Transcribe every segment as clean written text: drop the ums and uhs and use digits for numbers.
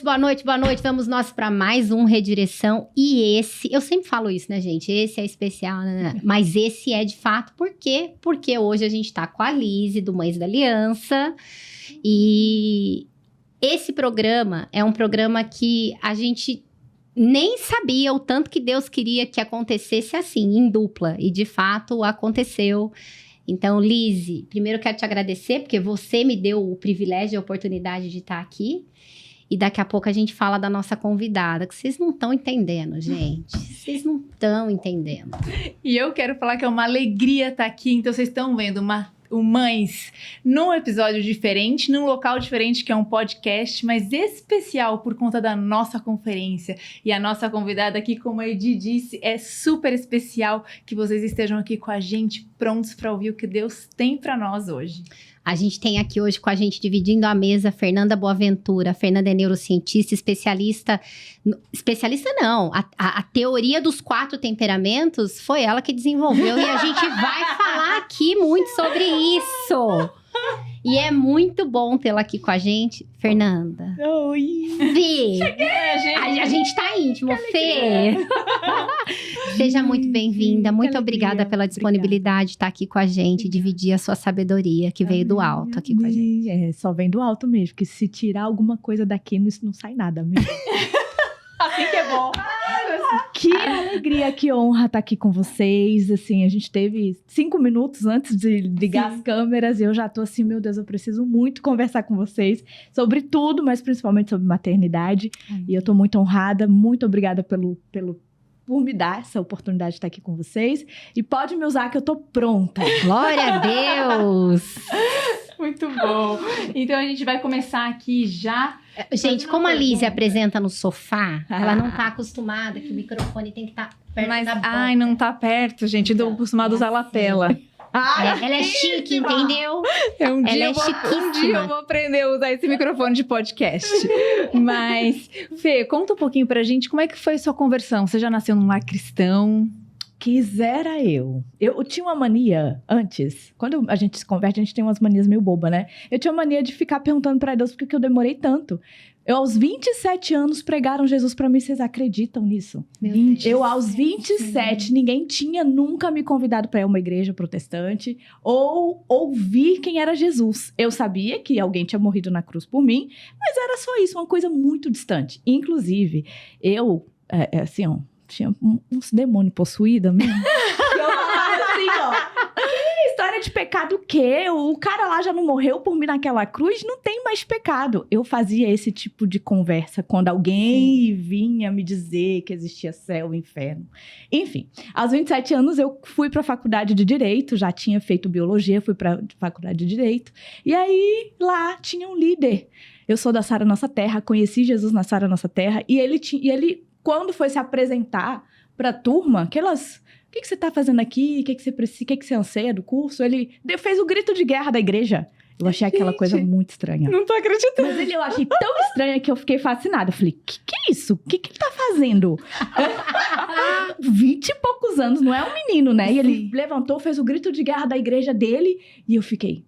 boa noite, boa noite. Vamos nós para mais um Redireção. E esse, eu sempre falo isso, né, gente? Esse é especial, né? Mas esse é de fato, por quê? Porque hoje a gente tá com a Lise, do Mães da Aliança. E esse programa é um programa que a gente nem sabia o tanto que Deus queria que acontecesse assim, em dupla. E de fato aconteceu. Então, Lise, primeiro eu quero te agradecer, porque você me deu o privilégio e a oportunidade de estar aqui. E daqui a pouco a gente fala da nossa convidada, que vocês não estão entendendo, gente. Vocês não estão entendendo. E eu quero falar que é uma alegria estar aqui. Então, vocês estão vendo o Mães num episódio diferente, num local diferente, que é um podcast, mas especial por conta da nossa conferência. E a nossa convidada aqui, como a Edi disse, é super especial que vocês estejam aqui com a gente, prontos para ouvir o que Deus tem para nós hoje. A gente tem aqui hoje com a gente, dividindo a mesa, Fernanda Boaventura. A Fernanda é neurocientista, especialista não, a teoria dos 4 temperamentos foi ela que desenvolveu. E a gente vai falar aqui muito sobre isso. E é muito bom tê-la aqui com a gente. Fernanda. Oi! Fê! A gente tá íntimo, Fê! Seja muito bem-vinda. Muito obrigada pela disponibilidade de estar aqui com a gente, dividir a sua sabedoria que veio do alto aqui com a gente. É, só vem do alto mesmo, porque se tirar alguma coisa daqui, não sai nada mesmo. Assim que é bom. Que alegria, que honra estar aqui com vocês. Assim, a gente teve 5 minutos antes de ligar as câmeras e eu já tô assim, meu Deus, eu preciso muito conversar com vocês sobre tudo, mas principalmente sobre maternidade. E eu tô muito honrada, muito obrigada por me dar essa oportunidade de estar aqui com vocês. E pode me usar que eu tô pronta. Glória a Deus! Muito bom. Então a gente vai começar aqui já. Gente, como a Lise apresenta no sofá, ela não tá acostumada que o microfone tem que estar perto da boca. Ai, não tá perto, gente. Tô acostumada a usar lapela. Ela é chique, entendeu? Um dia chiquíssima. eu vou aprender a usar esse microfone de podcast. Mas, Fê, conta um pouquinho pra gente como é que foi a sua conversão. Você já nasceu num lar cristão? Quisera eu. Eu tinha uma mania antes. Quando a gente se converte, a gente tem umas manias meio boba, né? Eu tinha uma mania de ficar perguntando pra Deus por que eu demorei tanto. Eu, aos 27 anos, pregaram Jesus pra mim. Vocês acreditam nisso? Eu, aos 27, ninguém tinha nunca me convidado pra ir a uma igreja protestante ou ouvir quem era Jesus. Eu sabia que alguém tinha morrido na cruz por mim, mas era só isso, uma coisa muito distante. Inclusive, eu, assim, ó, tinha uns demônios possuídos mesmo. Eu falava assim, ó, que história de pecado o quê? O cara lá já não morreu por mim naquela cruz? Não tem mais pecado. Eu fazia esse tipo de conversa quando alguém vinha me dizer que existia céu e inferno. Enfim, aos 27 anos eu fui para a faculdade de Direito, já tinha feito biologia, fui para a faculdade de Direito. E aí, lá tinha um líder. Eu sou da Sara Nossa Terra, conheci Jesus na Sara Nossa Terra, e ele quando foi se apresentar para a turma, o que você está fazendo aqui? O que você precisa? O que você anseia do curso? Ele fez o grito de guerra da igreja. Eu achei aquela coisa muito estranha. Não tô acreditando. Mas eu achei tão estranha que eu fiquei fascinada. Eu falei, que é isso? O que ele tá fazendo? 20 e poucos anos, não é um menino, né? E ele levantou, fez o grito de guerra da igreja dele. E eu fiquei...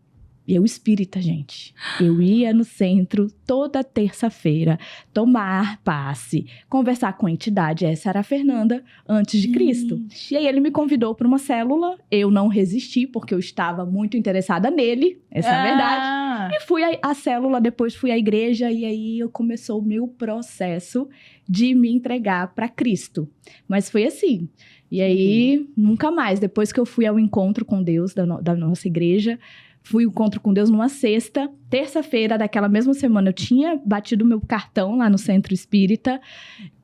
Eu espírita, gente. Eu ia no centro toda terça-feira tomar passe, conversar com a entidade. Essa era a Fernanda antes de Cristo. E aí ele me convidou para uma célula. Eu não resisti porque eu estava muito interessada nele. Essa é a verdade. E fui à célula, depois fui à igreja. E aí começou o meu processo de me entregar para Cristo. Mas foi assim. E aí, nunca mais. Depois que eu fui ao encontro com Deus da nossa igreja... Fui ao encontro com Deus numa sexta. Terça-feira daquela mesma semana eu tinha batido meu cartão lá no Centro Espírita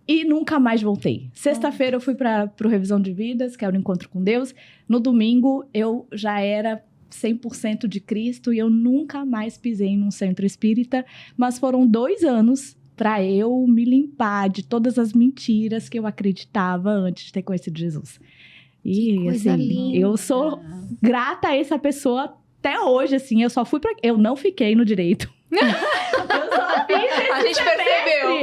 e nunca mais voltei. Sexta-feira eu fui para o Revisão de Vidas, que era o encontro com Deus. No domingo eu já era 100% de Cristo e eu nunca mais pisei num Centro Espírita. Mas foram 2 anos para eu me limpar de todas as mentiras que eu acreditava antes de ter conhecido Jesus. E assim, linda. Eu sou grata a essa pessoa. Até hoje, assim, eu não fiquei no direito. Eu só fiz esse A gente percebeu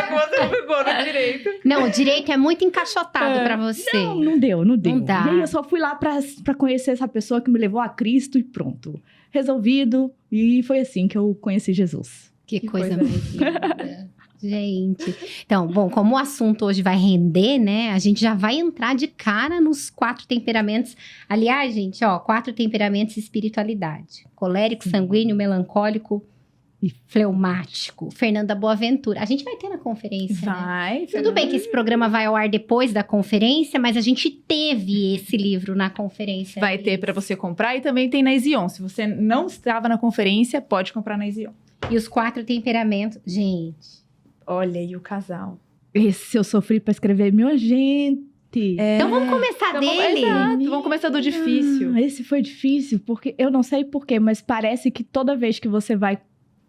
que você não ficou no direito. Não, o direito é muito encaixotado pra você. Não deu. Não dá. E aí eu só fui lá pra conhecer essa pessoa que me levou a Cristo e pronto. Resolvido. E foi assim que eu conheci Jesus. Que Que coisa coisa mais linda. Gente. Então, bom, como o assunto hoje vai render, né? A gente já vai entrar de cara nos 4 temperamentos. Aliás, gente, ó, 4 temperamentos e espiritualidade. Colérico, sanguíneo, melancólico e fleumático. Fernanda Boaventura. A gente vai ter na conferência, né? Vai. Tudo bem que esse programa vai ao ar depois da conferência, mas a gente teve esse livro na conferência. Vai ter para você comprar e também tem na Ezion. Se você não estava na conferência, pode comprar na Ezion. E os 4 temperamentos. Gente. Olha aí o casal. Esse eu sofri pra escrever, minha gente. Então vamos começar Então, dele. Exato, vamos começar do difícil. Esse foi difícil, porque eu não sei porquê, mas parece que toda vez que você vai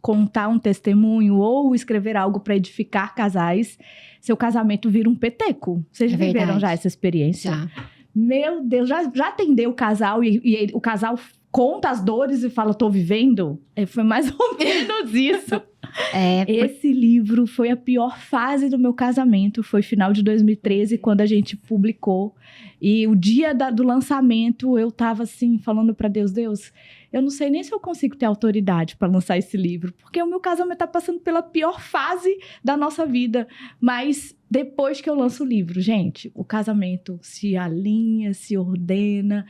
contar um testemunho ou escrever algo para edificar casais, seu casamento vira um peteco. Vocês viveram verdade. já essa experiência? Já. Meu Deus, já atendeu o casal e o casal conta as dores e fala, tô vivendo? Foi mais ou menos isso. Esse livro foi a pior fase do meu casamento. Foi final de 2013, quando a gente publicou. E o dia do lançamento, eu tava assim, falando pra Deus, eu não sei nem se eu consigo ter autoridade para lançar esse livro, porque o meu casamento tá passando pela pior fase da nossa vida. Mas depois que eu lanço o livro, gente, o casamento se alinha, se ordena,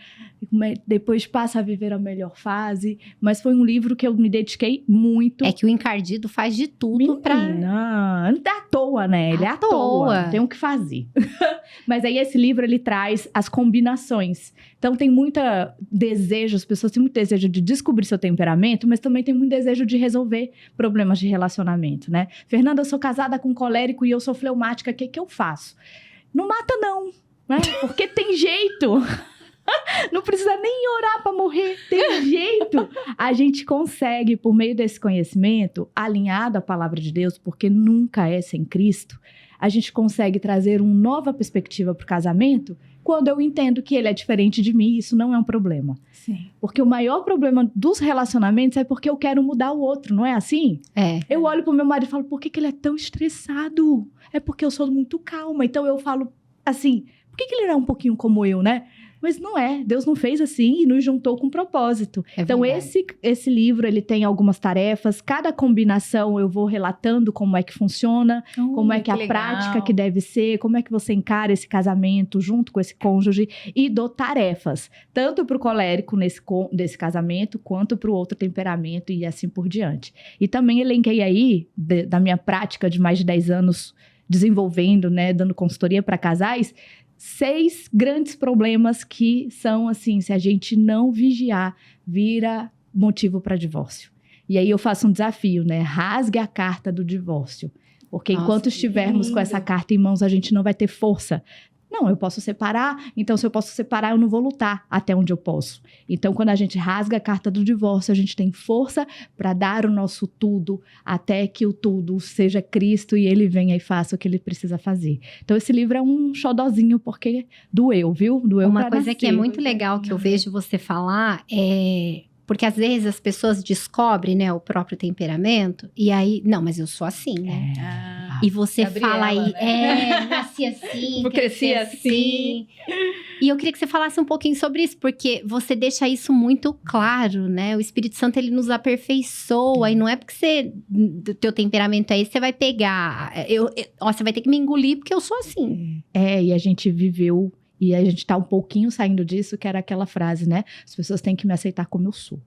depois passa a viver a melhor fase. Mas foi um livro que eu me dediquei muito. É que o encardido faz de tudo pra... Menina, não é à toa, né? Ele é à toa. Tem o que fazer. Mas aí esse livro, ele traz as combinações. Então tem muito desejo, as pessoas têm muito desejo de descobrir seu temperamento, mas também tem muito desejo de resolver problemas de relacionamento, né? Fernanda, eu sou casada com um colérico e eu sou fleumática, o que eu faço? Não mata não, né? Porque tem jeito. Não precisa nem orar para morrer, tem jeito. A gente consegue, por meio desse conhecimento, alinhado à palavra de Deus, porque nunca é sem Cristo, a gente consegue trazer uma nova perspectiva para o casamento. Quando eu entendo que ele é diferente de mim, isso não é um problema. Sim. Porque o maior problema dos relacionamentos é porque eu quero mudar o outro, não é assim? Eu olho pro meu marido e falo, por que ele é tão estressado? É porque eu sou muito calma. Então eu falo assim, por que ele não é um pouquinho como eu, né? Mas não é, Deus não fez assim e nos juntou com propósito. Então esse livro, ele tem algumas tarefas, cada combinação eu vou relatando como é que funciona, como é que a legal. prática que deve ser, como é que você encara esse casamento junto com esse cônjuge e dou tarefas, tanto para o colérico desse casamento, quanto para o outro temperamento e assim por diante. E também elenquei aí, da minha prática de mais de 10 anos desenvolvendo, né, dando consultoria para casais, 6 grandes problemas que são, assim, se a gente não vigiar, vira motivo para divórcio. E aí eu faço um desafio, né? Rasgue a carta do divórcio. Porque enquanto estivermos com essa carta em mãos, a gente não vai ter força. Não, eu posso separar, então se eu posso separar, eu não vou lutar até onde eu posso. Então, quando a gente rasga a carta do divórcio, a gente tem força para dar o nosso tudo, até que o tudo seja Cristo e ele venha e faça o que ele precisa fazer. Então, esse livro é um xodozinho, porque doeu, viu? Doeu. Uma coisa que é muito legal que eu vejo você falar é... Porque às vezes as pessoas descobrem, né, o próprio temperamento, e aí, não, mas eu sou assim, né? E você Gabriela, fala aí, né? nasci assim, Eu cresci assim. E eu queria que você falasse um pouquinho sobre isso, porque você deixa isso muito claro, né? O Espírito Santo, ele nos aperfeiçoa, e não é porque do teu temperamento é esse, você vai pegar, você vai ter que me engolir porque eu sou assim. E a gente viveu... E a gente tá um pouquinho saindo disso, que era aquela frase, né? As pessoas têm que me aceitar como eu sou.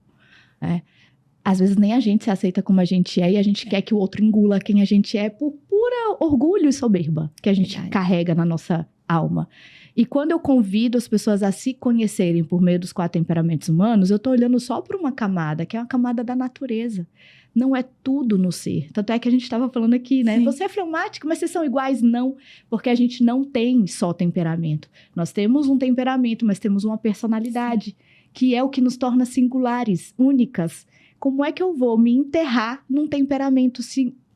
Às vezes nem a gente se aceita como a gente é e a gente quer que o outro engula quem a gente é por pura orgulho e soberba que a gente carrega na nossa alma. E quando eu convido as pessoas a se conhecerem por meio dos 4 temperamentos humanos, eu tô olhando só para uma camada, que é uma camada da natureza. Não é tudo no ser. Tanto é que a gente estava falando aqui, né? Sim. Você é fleumático, mas vocês são iguais? Não. Porque a gente não tem só temperamento. Nós temos um temperamento, mas temos uma personalidade, sim, que é o que nos torna singulares, únicas. Como é que eu vou me enterrar num temperamento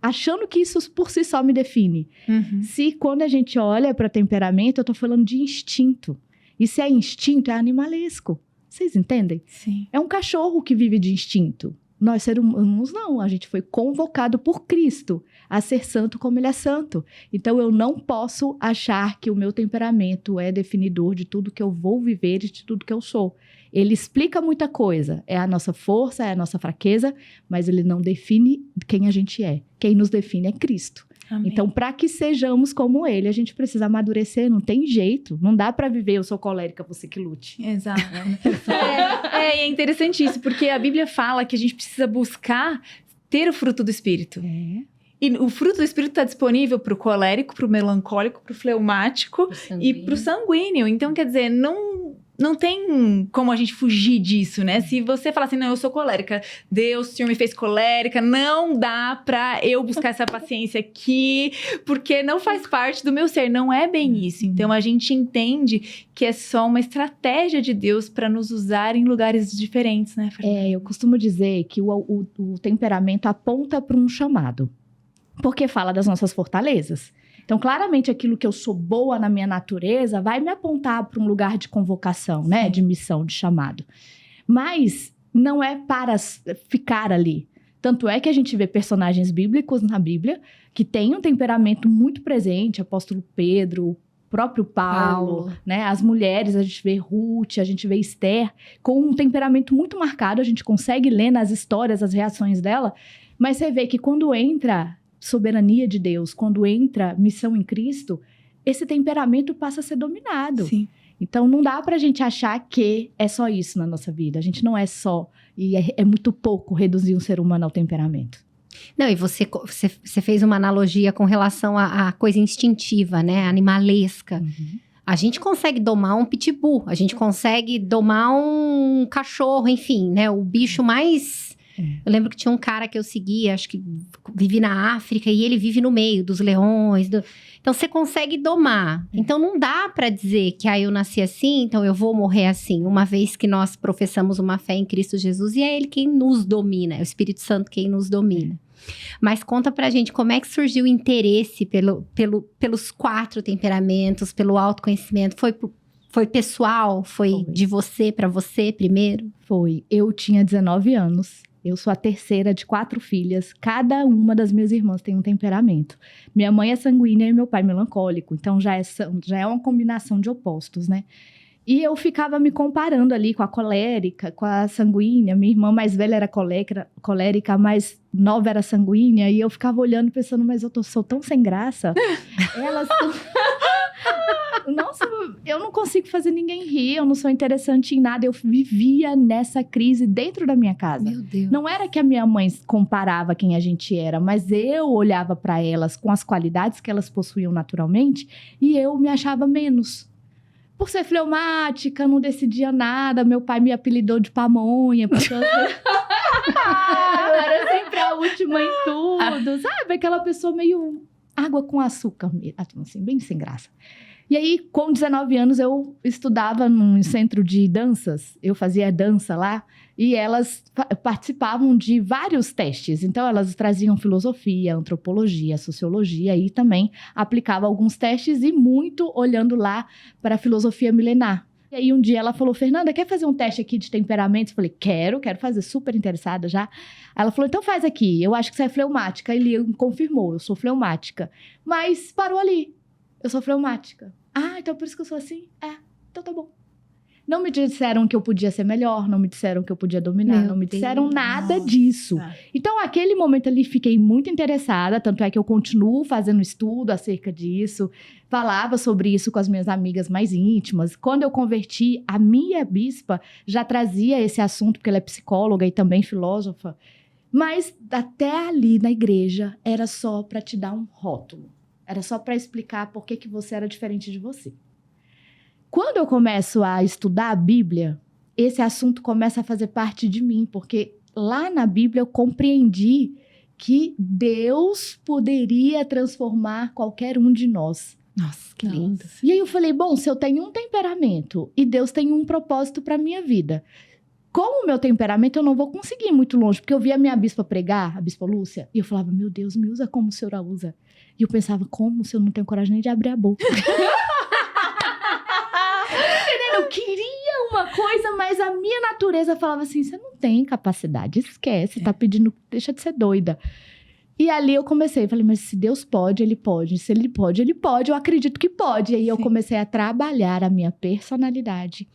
achando que isso por si só me define? Uhum. Se quando a gente olha para temperamento, eu tô falando de instinto. E se é instinto, é animalesco. Vocês entendem? Sim. É um cachorro que vive de instinto. Nós, seres humanos, não. A gente foi convocado por Cristo a ser santo como ele é santo. Então, eu não posso achar que o meu temperamento é definidor de tudo que eu vou viver e de tudo que eu sou. Ele explica muita coisa, é a nossa força, é a nossa fraqueza, mas ele não define quem a gente é. Quem nos define é Cristo. Amém. Então, para que sejamos como ele, a gente precisa amadurecer, não tem jeito. Não dá para viver, eu sou colérica, você que lute. Exato. É interessante isso, porque a Bíblia fala que a gente precisa buscar ter o fruto do Espírito. E o fruto do Espírito está disponível para o colérico, para o melancólico, para o fleumático e para o sanguíneo. Então, quer dizer, não tem como a gente fugir disso, né? Se você falar assim, não, eu sou colérica, Deus, o Senhor me fez colérica, não dá pra eu buscar essa paciência aqui, porque não faz parte do meu ser, não é bem isso. Então, a gente entende que é só uma estratégia de Deus para nos usar em lugares diferentes, né, Fernanda? Eu costumo dizer que o temperamento aponta para um chamado, porque fala das nossas fortalezas. Então, claramente, aquilo que eu sou boa na minha natureza vai me apontar para um lugar de convocação, né? De missão, de chamado. Mas não é para ficar ali. Tanto é que a gente vê personagens bíblicos na Bíblia que têm um temperamento muito presente, apóstolo Pedro, o próprio Paulo, né? As mulheres, a gente vê Ruth, a gente vê Esther, com um temperamento muito marcado, a gente consegue ler nas histórias as reações dela, mas você vê que quando entra soberania de Deus, quando entra missão em Cristo, esse temperamento passa a ser dominado. Sim. Então, não dá pra gente achar que é só isso na nossa vida. A gente não é só, e é muito pouco reduzir um ser humano ao temperamento. Não, e você fez uma analogia com relação à coisa instintiva, né? Animalesca. A gente consegue domar um pitbull, a gente consegue domar um cachorro, enfim, né? O bicho mais... Eu lembro que tinha um cara que eu seguia, acho que vive na África, e ele vive no meio dos leões. Então, você consegue domar. Então, não dá pra dizer que eu nasci assim, então eu vou morrer assim. Uma vez que nós professamos uma fé em Cristo Jesus, e é Ele quem nos domina, é o Espírito Santo quem nos domina. Mas conta pra gente como é que surgiu o interesse pelos 4 temperamentos, pelo autoconhecimento. Foi pessoal? Foi de você pra você primeiro? Foi. Eu tinha 19 anos. Eu sou a terceira de 4 filhas. Cada uma das minhas irmãs tem um temperamento. Minha mãe é sanguínea e meu pai é melancólico. Então, já é uma combinação de opostos, né? E eu ficava me comparando ali com a colérica, com a sanguínea. Minha irmã mais velha era colérica, a mais nova era sanguínea. E eu ficava olhando pensando, mas eu sou tão sem graça. Elas... Nossa, eu não consigo fazer ninguém rir, eu não sou interessante em nada. Eu vivia nessa crise dentro da minha casa. Meu Deus. Não era que a minha mãe comparava quem a gente era, mas eu olhava para elas com as qualidades que elas possuíam naturalmente e eu me achava menos. Por ser fleumática, não decidia nada, meu pai me apelidou de pamonha, porque eu era sempre a última em tudo, sabe? Aquela pessoa meio água com açúcar, assim, bem sem graça. E aí, com 19 anos, eu estudava num centro de danças. Eu fazia dança lá. E elas participavam de vários testes. Então, elas traziam filosofia, antropologia, sociologia. E também aplicavam alguns testes e muito olhando lá para a filosofia milenar. E aí, um dia ela falou, Fernanda, quer fazer um teste aqui de temperamentos? Eu falei, quero fazer, super interessada já. Ela falou, então faz aqui. Eu acho que você é fleumática. Ele confirmou, eu sou fleumática. Mas parou ali. Eu sou fleumática. Ah, então por isso que eu sou assim? Então tá bom. Não me disseram que eu podia ser melhor, não me disseram que eu podia dominar, não me disseram nada disso. Então, aquele momento ali, fiquei muito interessada, tanto é que eu continuo fazendo estudo acerca disso, falava sobre isso com as minhas amigas mais íntimas. Quando eu converti, a minha bispa já trazia esse assunto, porque ela é psicóloga e também filósofa, mas até ali na igreja era só para te dar um rótulo. Era só para explicar por que você era diferente de você. Quando eu começo a estudar a Bíblia, esse assunto começa a fazer parte de mim, porque lá na Bíblia eu compreendi que Deus poderia transformar qualquer um de nós. Nossa, que lindo. E aí eu falei, bom, se eu tenho um temperamento e Deus tem um propósito para minha vida, com o meu temperamento eu não vou conseguir ir muito longe, porque eu via a minha bispa pregar, a bispa Lúcia, e eu falava, meu Deus, me usa como o senhor a usa. E eu pensava, como se eu não tenho coragem nem de abrir a boca? Eu queria uma coisa, mas a minha natureza falava assim, você não tem capacidade, esquece, tá pedindo, deixa de ser doida. E ali eu comecei, falei, mas se Deus pode, Ele pode. Se Ele pode, Ele pode. Eu acredito que pode. E aí eu comecei a trabalhar a minha personalidade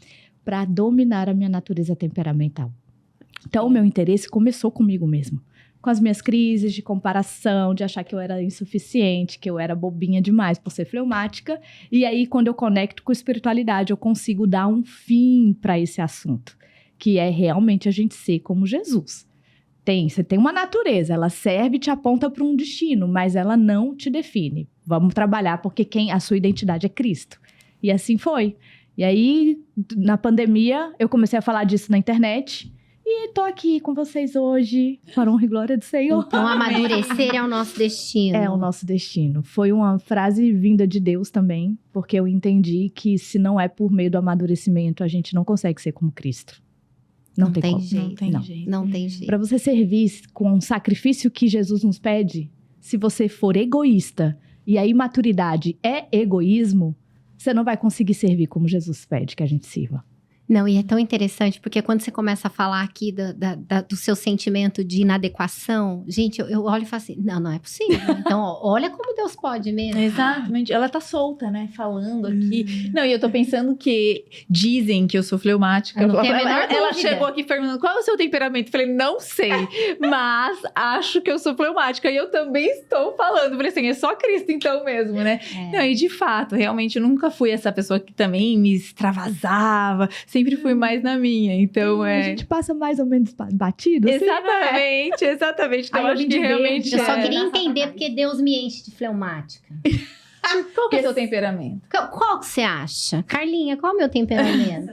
para dominar a minha natureza temperamental. Então, o meu interesse começou comigo mesmo. Com as minhas crises de comparação, de achar que eu era insuficiente, que eu era bobinha demais por ser fleumática. E aí, quando eu conecto com espiritualidade, eu consigo dar um fim para esse assunto. Que é realmente a gente ser como Jesus. Você tem uma natureza, ela serve e te aponta para um destino, mas ela não te define. Vamos trabalhar porque a sua identidade é Cristo. E assim foi. E aí, na pandemia, eu comecei a falar disso na internet. E tô aqui com vocês hoje, para honra e glória do Senhor. Então, amadurecer é o nosso destino. É o nosso destino. Foi uma frase vinda de Deus também, porque eu entendi que se não é por meio do amadurecimento, a gente não consegue ser como Cristo. Não tem como. jeito. Não tem jeito. Para você servir com um sacrifício que Jesus nos pede, se você for egoísta e a imaturidade é egoísmo, você não vai conseguir servir como Jesus pede que a gente sirva. Não, e é tão interessante, porque quando você começa a falar aqui do seu sentimento de inadequação, gente, eu olho e falo assim, não é possível. Então, olha como Deus pode mesmo. Exatamente. Ela tá solta, né? Falando aqui. Não, e eu tô pensando que dizem que eu sou fleumática. Eu não tenho a menor Ela dúvida. chegou aqui perguntando qual é o seu temperamento. Eu falei, não sei, mas acho que eu sou fleumática. E eu também estou falando. Eu falei assim, é só Cristo então mesmo, né? É. Não, e de fato, realmente eu nunca fui essa pessoa que também me extravasava. Sempre fui mais na minha. Então, A gente passa mais ou menos batido. assim, né? Exatamente. Então, Aí eu acho vim que de realmente verde. Eu só é. queria entender porque Deus me enche de fleumática. Qual que é o seu temperamento? Qual que você acha? Carlinha, qual é o meu temperamento?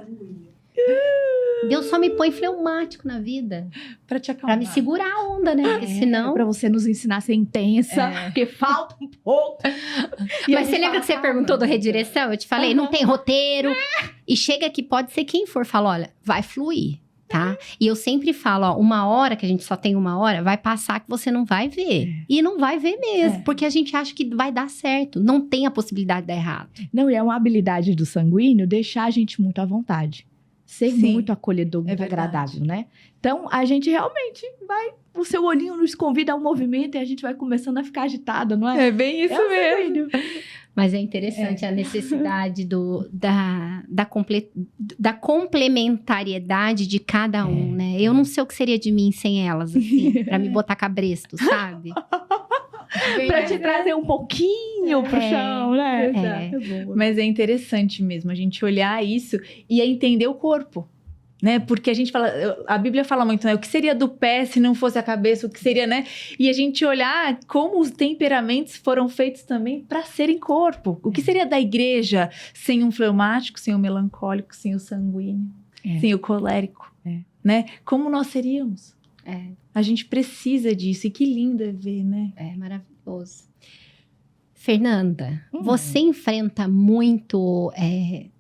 Deus só me põe fleumático na vida. Pra te Pra acalmar. me segurar a onda, né? Porque senão... Pra você nos ensinar a ser intensa, porque falta um pouco. Mas você lembra que você perguntou do redireção? Eu te falei, não tem roteiro. E chega que pode ser quem for. Fala, olha, vai fluir, tá? E eu sempre falo, ó, uma hora, que a gente só tem uma hora, vai passar que você não vai ver. E não vai ver mesmo, porque a gente acha que vai dar certo. Não tem a possibilidade de dar errado. Não, e é uma habilidade do sanguíneo deixar a gente muito à vontade. Ser Sim, muito acolhedor, muito verdade. agradável, né? Então, a gente realmente vai... O seu olhinho nos convida a um movimento e a gente vai começando a ficar agitada, não é? É bem isso o mesmo. sanguíneo. Mas é interessante a necessidade da complementariedade de cada um, né? Eu não sei o que seria de mim sem elas, assim, pra me botar cabresto, sabe? Pra te trazer um pouquinho pro chão, né? É. É boa. Mas é interessante mesmo a gente olhar isso e entender o corpo, né? Porque a gente fala, a Bíblia fala muito, né? O que seria do pé se não fosse a cabeça? O que seria, né? E a gente olhar como os temperamentos foram feitos também para serem corpo. O que seria da igreja sem um fleumático, sem o melancólico, sem o sanguíneo, sem o colérico, né? Como nós seríamos? A gente precisa disso e que lindo é ver, né? É maravilhoso. Fernanda, você enfrenta muito,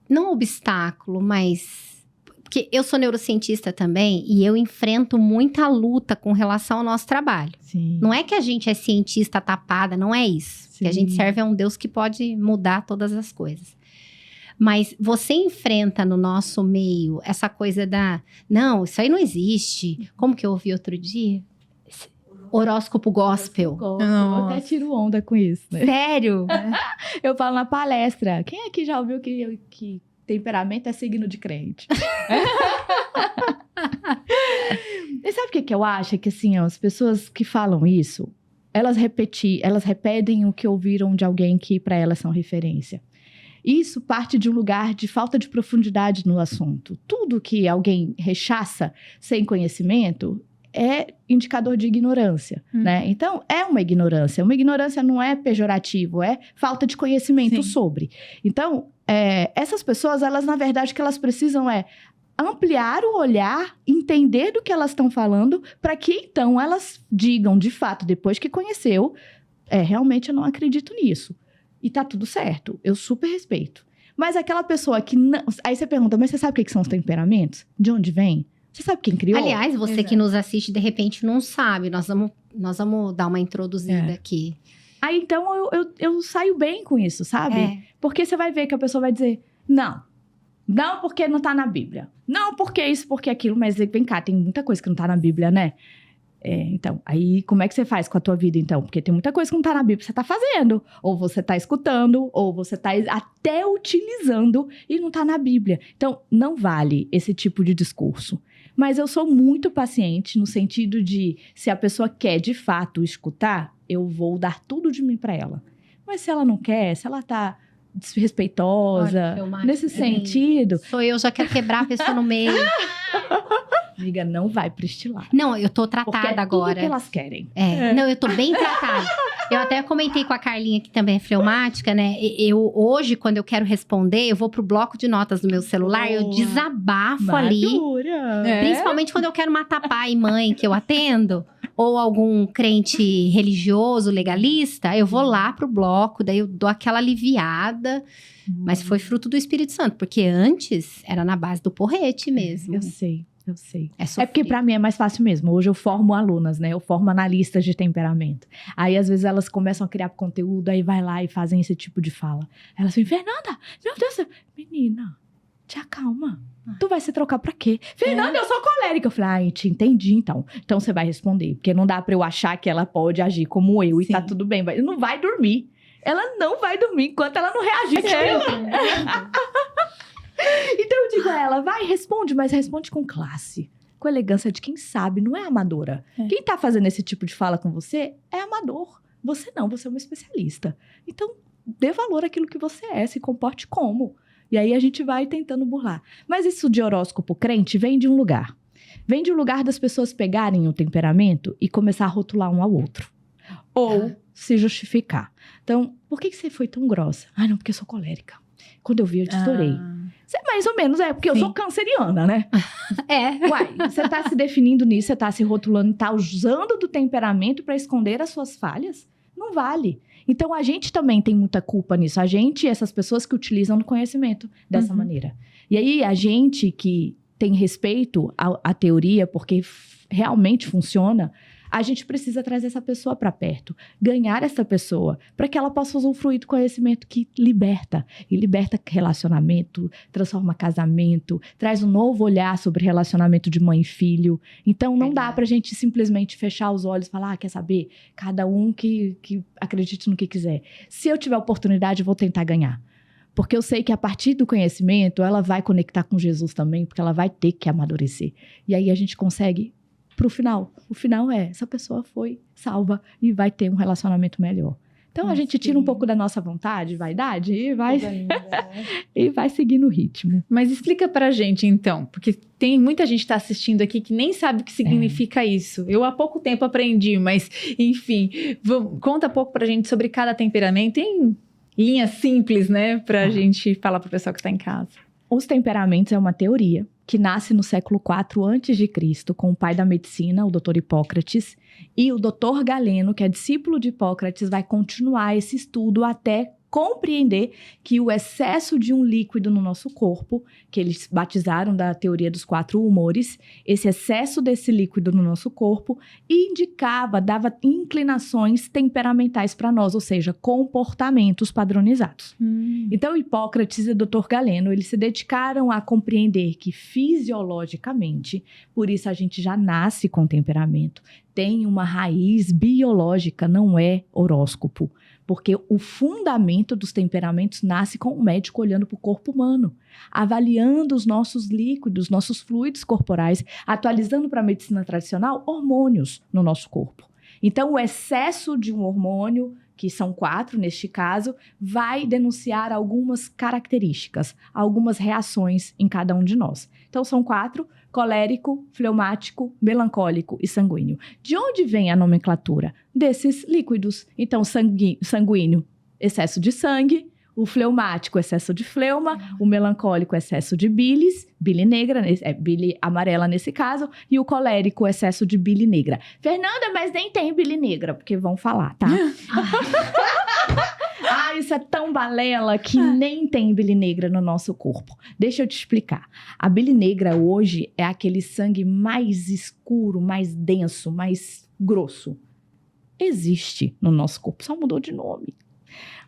não obstáculo, mas... Porque eu sou neurocientista também e eu enfrento muita luta com relação ao nosso trabalho. Sim. Não é que a gente é cientista tapada, não é isso. Sim. Que a gente serve a um Deus que pode mudar todas as coisas. Mas você enfrenta no nosso meio essa coisa não, isso aí não existe. Como que eu ouvi outro dia? Horóscopo gospel. Eu Nossa. até tiro onda com isso, né? Sério? Eu falo na palestra. Quem aqui já ouviu que temperamento é signo de crente? E sabe o que eu acho? É que assim, ó, as pessoas que falam isso, elas repetem o que ouviram de alguém que para elas são referência. Isso parte de um lugar de falta de profundidade no assunto. Tudo que alguém rechaça sem conhecimento é indicador de ignorância, né? Então, é uma ignorância. Uma ignorância não é pejorativo, é falta de conhecimento sobre. Então, essas pessoas, elas, na verdade, o que elas precisam é ampliar o olhar, entender do que elas estão falando, para que, então, elas digam, de fato, depois que conheceu, realmente eu não acredito nisso. E tá tudo certo, eu super respeito. Mas aquela pessoa que não... Aí você pergunta, mas você sabe o que são os temperamentos? De onde vem? Você sabe quem criou? Aliás, você que nos assiste, de repente, não sabe. Nós vamos dar uma introduzida aqui. Aí, então, eu saio bem com isso, sabe? Porque você vai ver que a pessoa vai dizer, não porque não tá na Bíblia. Não porque isso, porque aquilo. Mas vem cá, tem muita coisa que não tá na Bíblia, né? Então, aí como é que você faz com a tua vida, então? Porque tem muita coisa que não tá na Bíblia que você tá fazendo. Ou você tá escutando, ou você tá até utilizando e não tá na Bíblia. Então, não vale esse tipo de discurso. Mas eu sou muito paciente no sentido de, se a pessoa quer de fato escutar, eu vou dar tudo de mim pra ela. Mas se ela não quer, se ela tá desrespeitosa, nesse sentido... Sou eu, já quero quebrar a pessoa no meio. Amiga, não vai pra este lado. Não, eu tô tratada porque é agora. tudo que elas querem. Não, eu tô bem tratada. Eu até comentei com a Carlinha, que também é fleumática, né? Eu, hoje, quando eu quero responder, eu vou pro bloco de notas do meu celular, eu desabafo ali. Principalmente quando eu quero matar pai e mãe que eu atendo, ou algum crente religioso, legalista, eu vou lá pro bloco, daí eu dou aquela aliviada. Mas foi fruto do Espírito Santo, porque antes era na base do porrete mesmo. Eu sei. É porque pra mim é mais fácil mesmo. Hoje eu formo alunas, né? Eu formo analistas de temperamento. Aí, às vezes, elas começam a criar conteúdo, aí vai lá e fazem esse tipo de fala. Elas falam, Fernanda, meu Deus, menina, te acalma. Tu vai se trocar pra quê? Fernanda, eu sou colérica. Eu falei, ai, te entendi, então. Então, você vai responder. Porque não dá pra eu achar que ela pode agir como eu. E tá tudo bem. Não vai dormir. Ela não vai dormir enquanto ela não reagir. Então eu digo a ela, vai, responde, mas responde com classe, com elegância de quem sabe, não é amadora. Quem tá fazendo esse tipo de fala com você é amador. Você não, você é uma especialista. Então, dê valor àquilo que você é, se comporte como. E aí a gente vai tentando burlar. Mas isso de horóscopo crente vem de um lugar. Vem de um lugar das pessoas pegarem o temperamento e começar a rotular um ao outro. Ou se justificar. Então, por que você foi tão grossa? Ah, não, porque eu sou colérica. Quando eu vi, eu te estourei. Mais ou menos, porque eu sou canceriana, né? Uai, você tá se definindo nisso, você tá se rotulando, tá usando do temperamento pra esconder as suas falhas? Não vale. Então, a gente também tem muita culpa nisso. A gente e essas pessoas que utilizam o conhecimento dessa maneira. E aí, a gente que tem respeito à teoria, porque realmente funciona, a gente precisa trazer essa pessoa para perto, ganhar essa pessoa, para que ela possa usufruir do conhecimento que liberta. E liberta relacionamento, transforma casamento, traz um novo olhar sobre relacionamento de mãe e filho. Então, não dá pra gente simplesmente fechar os olhos e falar, quer saber? Cada um que acredite no que quiser. Se eu tiver oportunidade, eu vou tentar ganhar. Porque eu sei que a partir do conhecimento, ela vai conectar com Jesus também, porque ela vai ter que amadurecer. E aí a gente consegue pro final. O final essa pessoa foi salva e vai ter um relacionamento melhor. Então, a gente tira um pouco da nossa vontade, vaidade, e vai, e vai seguir no ritmo. Mas explica pra gente, então, porque tem muita gente que tá assistindo aqui que nem sabe o que significa isso. Eu há pouco tempo aprendi, mas, enfim, conta um pouco pra gente sobre cada temperamento em linhas simples, né? Pra gente falar pro pessoal que está em casa. Os temperamentos é uma teoria que nasce no século IV a.C., com o pai da medicina, o Dr. Hipócrates, e o Dr. Galeno, que é discípulo de Hipócrates, vai continuar esse estudo até compreender que o excesso de um líquido no nosso corpo, que eles batizaram da teoria dos 4 humores, esse excesso desse líquido no nosso corpo dava inclinações temperamentais para nós, ou seja, comportamentos padronizados. Então, Hipócrates e o Dr. Galeno, eles se dedicaram a compreender que fisiologicamente, por isso a gente já nasce com temperamento, tem uma raiz biológica, não é horóscopo. Porque o fundamento dos temperamentos nasce com o médico olhando para o corpo humano, avaliando os nossos líquidos, nossos fluidos corporais, atualizando para a medicina tradicional hormônios no nosso corpo. Então, o excesso de um hormônio, que são 4 neste caso, vai denunciar algumas características, algumas reações em cada um de nós. Então, são 4: colérico, fleumático, melancólico e sanguíneo. De onde vem a nomenclatura? Desses líquidos. Então, sanguíneo, excesso de sangue; o fleumático, excesso de fleuma; o melancólico, excesso de bilis, bile negra, bile amarela nesse caso; e o colérico, excesso de bile negra. Fernanda, mas nem tem bile negra, porque vão falar, tá? Isso é tão balela que nem tem bile negra no nosso corpo. Deixa eu te explicar. A bile negra hoje é aquele sangue mais escuro, mais denso, mais grosso. Existe no nosso corpo, só mudou de nome.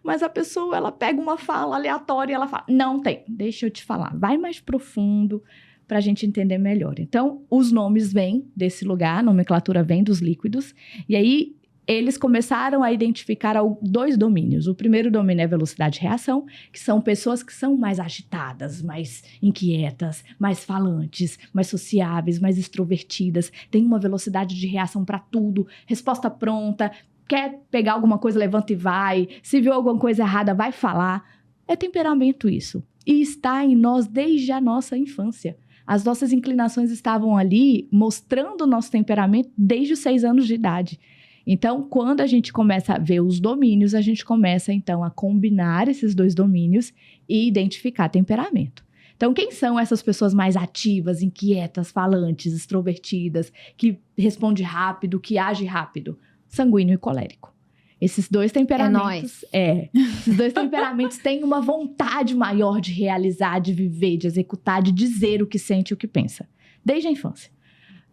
Mas a pessoa, ela pega uma fala aleatória e ela fala, não tem. Deixa eu te falar, vai mais profundo, para a gente entender melhor. Então, os nomes vêm desse lugar, a nomenclatura vem dos líquidos, e aí eles começaram a identificar 2 domínios. O primeiro domínio é a velocidade de reação, que são pessoas que são mais agitadas, mais inquietas, mais falantes, mais sociáveis, mais extrovertidas, têm uma velocidade de reação para tudo, resposta pronta, quer pegar alguma coisa, levanta e vai, se viu alguma coisa errada, vai falar. É temperamento isso. E está em nós desde a nossa infância. As nossas inclinações estavam ali mostrando o nosso temperamento desde os 6 anos de idade. Então, quando a gente começa a ver os domínios, a gente começa, então, a combinar esses 2 domínios e identificar temperamento. Então, quem são essas pessoas mais ativas, inquietas, falantes, extrovertidas, que responde rápido, que age rápido? Sanguíneo e colérico. Esses 2 temperamentos... Esses 2 temperamentos têm uma vontade maior de realizar, de viver, de executar, de dizer o que sente e o que pensa. Desde a infância.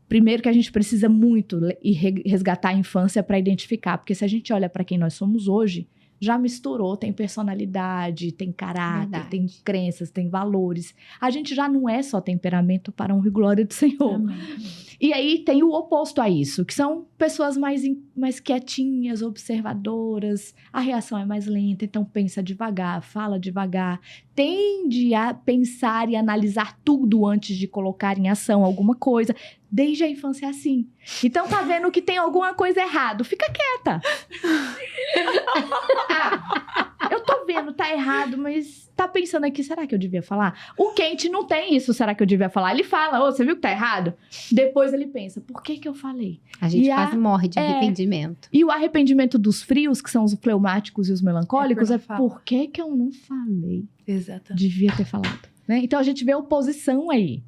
Primeiro que a gente precisa muito resgatar a infância para identificar, porque se a gente olha para quem nós somos hoje, já misturou, tem personalidade, tem caráter, tem crenças, tem valores. A gente já não é só temperamento para honra e glória do Senhor. Amém. E aí tem o oposto a isso, que são pessoas mais quietinhas, observadoras, a reação é mais lenta, então pensa devagar, fala devagar, tende a pensar e analisar tudo antes de colocar em ação alguma coisa. Desde a infância é assim. Então tá vendo que tem alguma coisa errado, fica quieta. Eu tô vendo, tá errado, mas tá pensando aqui, será que eu devia falar? O quente não tem isso, será que eu devia falar? Ele fala, você viu que tá errado? Depois ele pensa, por que eu falei? A gente quase morre de arrependimento. E o arrependimento dos frios, que são os fleumáticos e os melancólicos, por que eu não falei? Exatamente. Devia ter falado. Né? Então a gente vê oposição aí.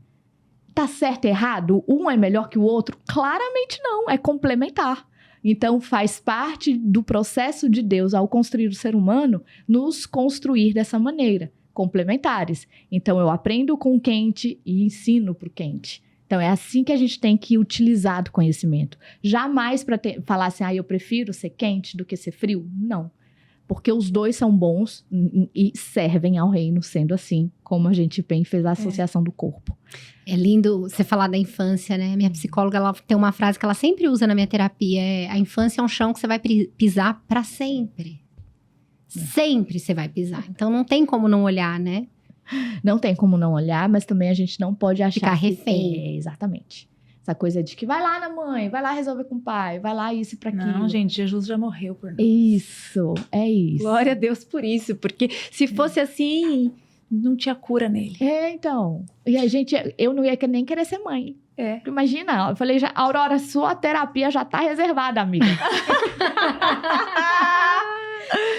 Tá certo e errado? Um é melhor que o outro? Claramente não, é complementar. Então, faz parte do processo de Deus, ao construir o ser humano, nos construir dessa maneira, complementares. Então, eu aprendo com o quente e ensino para o quente. Então, é assim que a gente tem que utilizar do conhecimento. Jamais para falar assim, eu prefiro ser quente do que ser frio. Não. Porque os 2 são bons e servem ao reino, sendo assim, como a gente bem fez a associação do corpo. É lindo você falar da infância, né? Minha psicóloga, ela tem uma frase que ela sempre usa na minha terapia, a infância é um chão que você vai pisar para sempre. Sempre você vai pisar. Então, não tem como não olhar, né? Não tem como não olhar, mas também a gente não pode achar ficar refém. Exatamente. Essa coisa de que vai lá na mãe, vai lá resolver com o pai, vai lá isso pra aquilo. Não, gente, Jesus já morreu por nós. Isso, é isso. Glória a Deus por isso, porque se fosse assim, não tinha cura nele. Então. E a gente, eu não ia nem querer ser mãe. Imagina, eu falei, Aurora, sua terapia já tá reservada, amiga.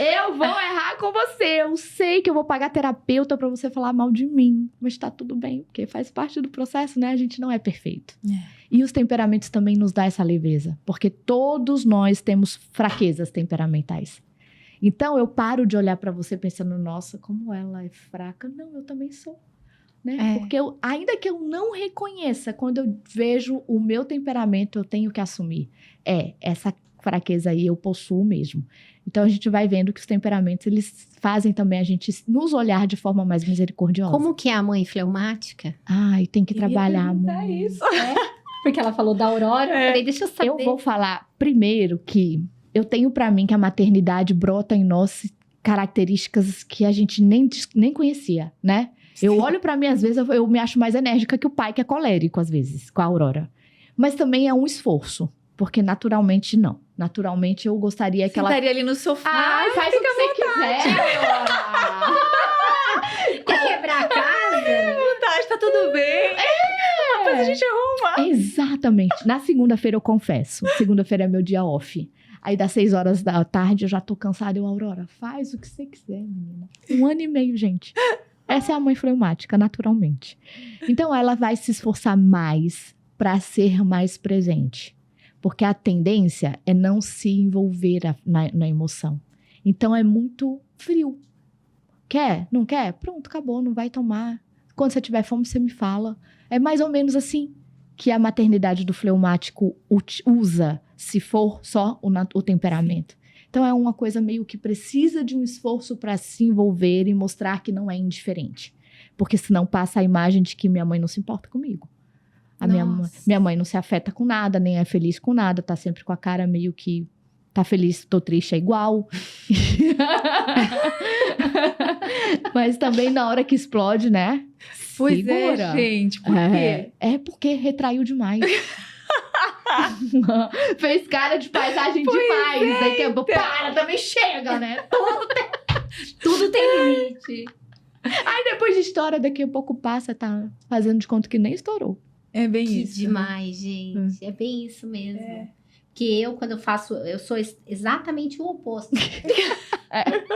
Eu vou errar com você. Eu sei que eu vou pagar terapeuta pra você falar mal de mim. Mas tá tudo bem, porque faz parte do processo, né? A gente não é perfeito. E os temperamentos também nos dão essa leveza. Porque todos nós temos fraquezas temperamentais. Então, eu paro de olhar pra você pensando, nossa, como ela é fraca. Não, eu também sou. Né? Porque ainda que eu não reconheça, quando eu vejo o meu temperamento, eu tenho que assumir. Essa fraqueza aí eu possuo mesmo. Então, a gente vai vendo que os temperamentos, eles fazem também a gente nos olhar de forma mais misericordiosa. Como que é a mãe fleumática? Ai, tem que trabalhar muito. Isso. Porque ela falou da Aurora, eu falei, deixa eu saber. Eu vou falar primeiro que eu tenho pra mim que a maternidade brota em nós características que a gente nem conhecia, né? Sim. Eu olho pra mim, às vezes, eu me acho mais enérgica que o pai, que é colérico, às vezes, com a Aurora. Mas também é um esforço, porque naturalmente não. Naturalmente, eu gostaria que ela... Estaria ali no sofá. Ai, faz o que você quiser, Aurora. Quer quebrar a casa? Vontade, tá tudo bem. Depois a gente arruma. Exatamente. Na segunda-feira, eu confesso. Segunda-feira é meu dia off. Aí, das 6 horas da tarde, eu já tô cansada. Eu, Aurora, faz o que você quiser, menina. 1 ano e meio, gente. Essa é a mãe fleumática, naturalmente. Então, ela vai se esforçar mais para ser mais presente. Porque a tendência é não se envolver na emoção. Então, é muito frio. Quer? Não quer? Pronto, acabou, não vai tomar. Quando você tiver fome, você me fala. É mais ou menos assim que a maternidade do fleumático usa, se for só o temperamento. Então, é uma coisa meio que precisa de um esforço para se envolver e mostrar que não é indiferente. Porque senão passa a imagem de que minha mãe não se importa comigo. Minha mãe não se afeta com nada, nem é feliz com nada, tá sempre com a cara meio que tá feliz, tô triste, é igual. Mas também na hora que explode, né? Pois segura. é, gente, por quê? É porque retraiu demais. Fez cara de paisagem demais. Daqui a pouco, para, também chega, né? Tudo tem limite. Aí depois de história, daqui a pouco passa, tá fazendo de conta que nem estourou. É bem Que isso. demais, gente. É bem isso mesmo. Porque eu, quando eu faço, eu sou exatamente o oposto.